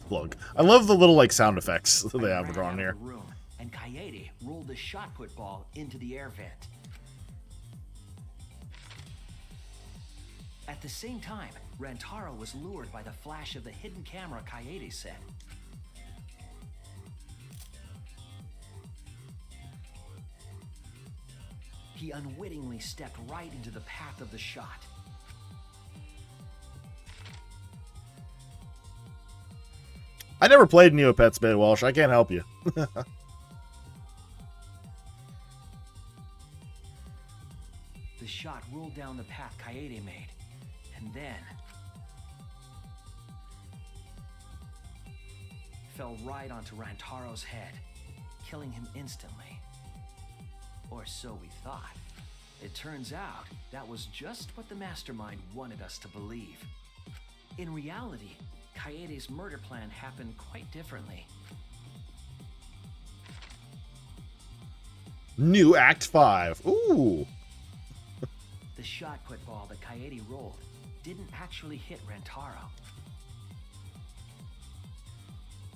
Plug. I love the little, like, sound effects that they have drawn here. And Kaede rolled the shot put ball into the air vent. At the same time, Rantaro was lured by the flash of the hidden camera Kaede set. He unwittingly stepped right into the path of the shot. I never played Neopets, Beta Welsh. I can't help you. The shot rolled down the path Kaede made, and then fell right onto Rantaro's head, killing him instantly. Or so we thought. It turns out that was just what the mastermind wanted us to believe. In reality, Kaede's murder plan happened quite differently. New Act 5. Ooh. The shot put ball that Kaede rolled didn't actually hit Rantaro.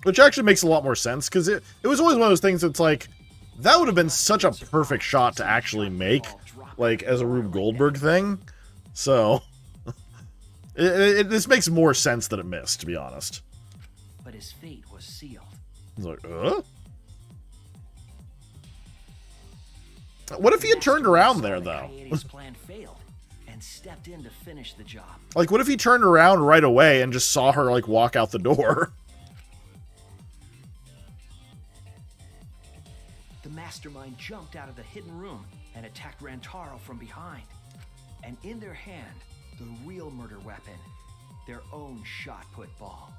Which actually makes a lot more sense, because it was always one of those things that's like, that would have been such a perfect shot to actually make, like, as a Rube Goldberg thing. So, this makes more sense that it missed, to be honest. But his fate was sealed. He's like, What if he had turned around there, though? Kaede's plan failed and stepped in to finish the job. Like, what if he turned around right away and just saw her, like, walk out the door? The mastermind jumped out of the hidden room and attacked Rantaro from behind. And in their hand, the real murder weapon, their own shot put ball.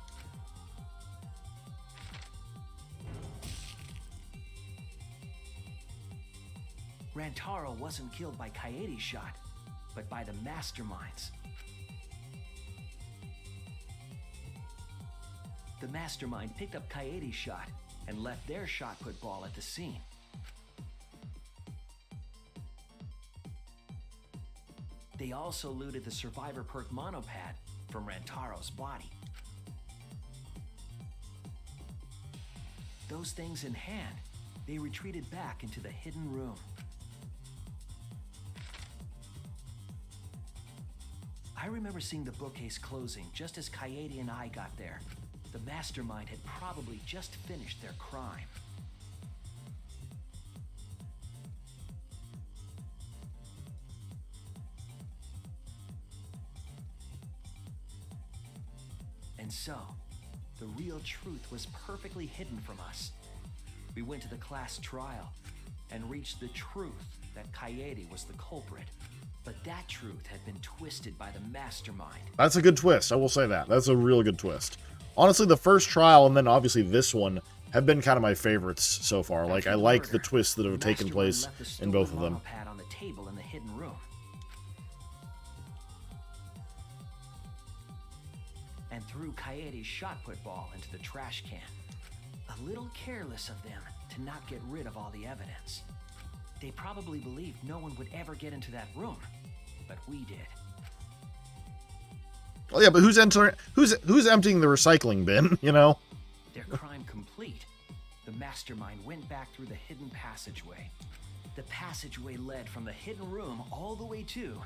Rantaro wasn't killed by Kaede's shot, but by the mastermind's. The mastermind picked up Kaede's shot and left their shot put ball at the scene. They also looted the survivor perk monopad from Rantaro's body. Those things in hand, they retreated back into the hidden room. I remember seeing the bookcase closing just as Kaede and I got there. The mastermind had probably just finished their crime. And so, the real truth was perfectly hidden from us. We went to the class trial and reached the truth that Kaede was the culprit. But that truth had been twisted by the mastermind. That's a good twist, I will say that. That's a real good twist. Honestly, the first trial and then obviously this one have been kind of my favorites so far. Like, I like the twists that have taken place in both of them. Pad on the table in the hidden room. And threw Kaede's shot put ball into the trash can. A little careless of them to not get rid of all the evidence. They probably believed no one would ever get into that room, but we did. Well, yeah, but who's emptying the recycling bin, you know? Their crime complete, the mastermind went back through the hidden passageway. The passageway led from the hidden room all the way to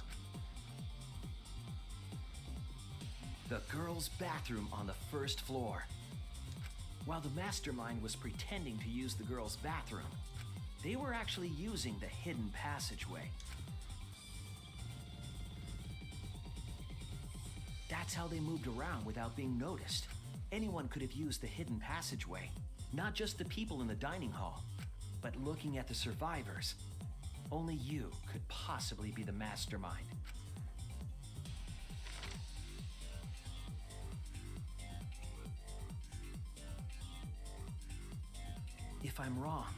the girls' bathroom on the first floor. While the mastermind was pretending to use the girls' bathroom, they were actually using the hidden passageway. That's how they moved around without being noticed. Anyone could have used the hidden passageway, not just the people in the dining hall, but looking at the survivors. Only you could possibly be the mastermind. If I'm wrong,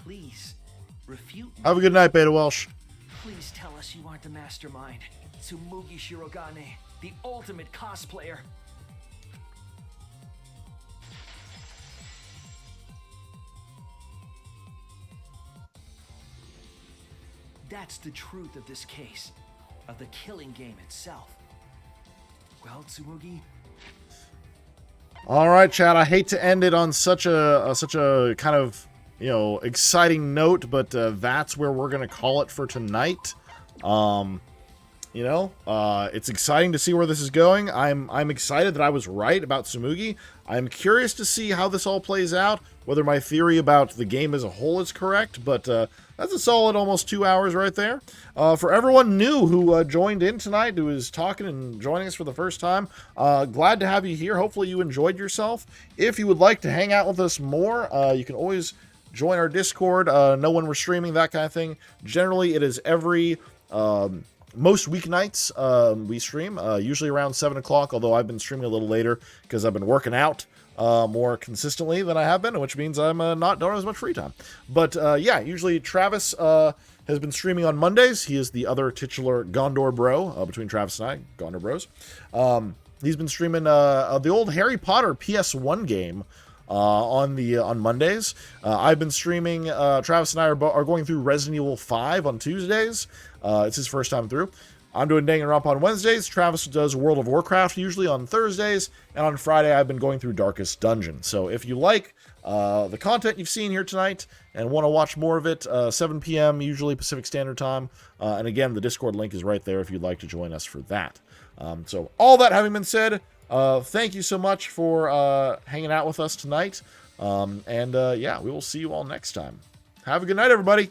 please, refute me. Have a good night, Beta Welsh. Please tell us you aren't the mastermind. Tsumugi Shirogane, the ultimate cosplayer. That's the truth of this case, of the killing game itself. Well, Tsumugi, All right, Chad. I hate to end it on such a kind of, you know, exciting note, but that's where we're gonna call it for tonight. You know, it's exciting to see where this is going. I'm excited that I was right about Tsumugi. I'm curious to see how this all plays out, whether my theory about the game as a whole is correct, but that's a solid almost 2 hours right there. For everyone new who joined in tonight, who is talking and joining us for the first time, glad to have you here. Hopefully you enjoyed yourself. If you would like to hang out with us more, you can always join our Discord. Know when we're streaming, that kind of thing. Generally, it is every... most weeknights we stream, usually around 7 o'clock, although I've been streaming a little later because I've been working out more consistently than I have been, which means I'm don't have as much free time. But yeah, usually Travis has been streaming on Mondays. He is the other titular Gondor bro between Travis and I, Gondor bros. He's been streaming the old Harry Potter PS1 game on Mondays. I've been streaming. Travis and I are going through Resident Evil 5 on Tuesdays. It's his first time through. I'm doing Danganronpa on Wednesdays. Travis does World of Warcraft usually on Thursdays, and on Friday I've been going through Darkest Dungeon. So if you like the content you've seen here tonight and want to watch more of it, 7 p.m. usually Pacific Standard Time, and again the Discord link is right there if you'd like to join us for that. So all that having been said, thank you so much for hanging out with us tonight. Yeah, we will see you all next time. Have a good night, everybody.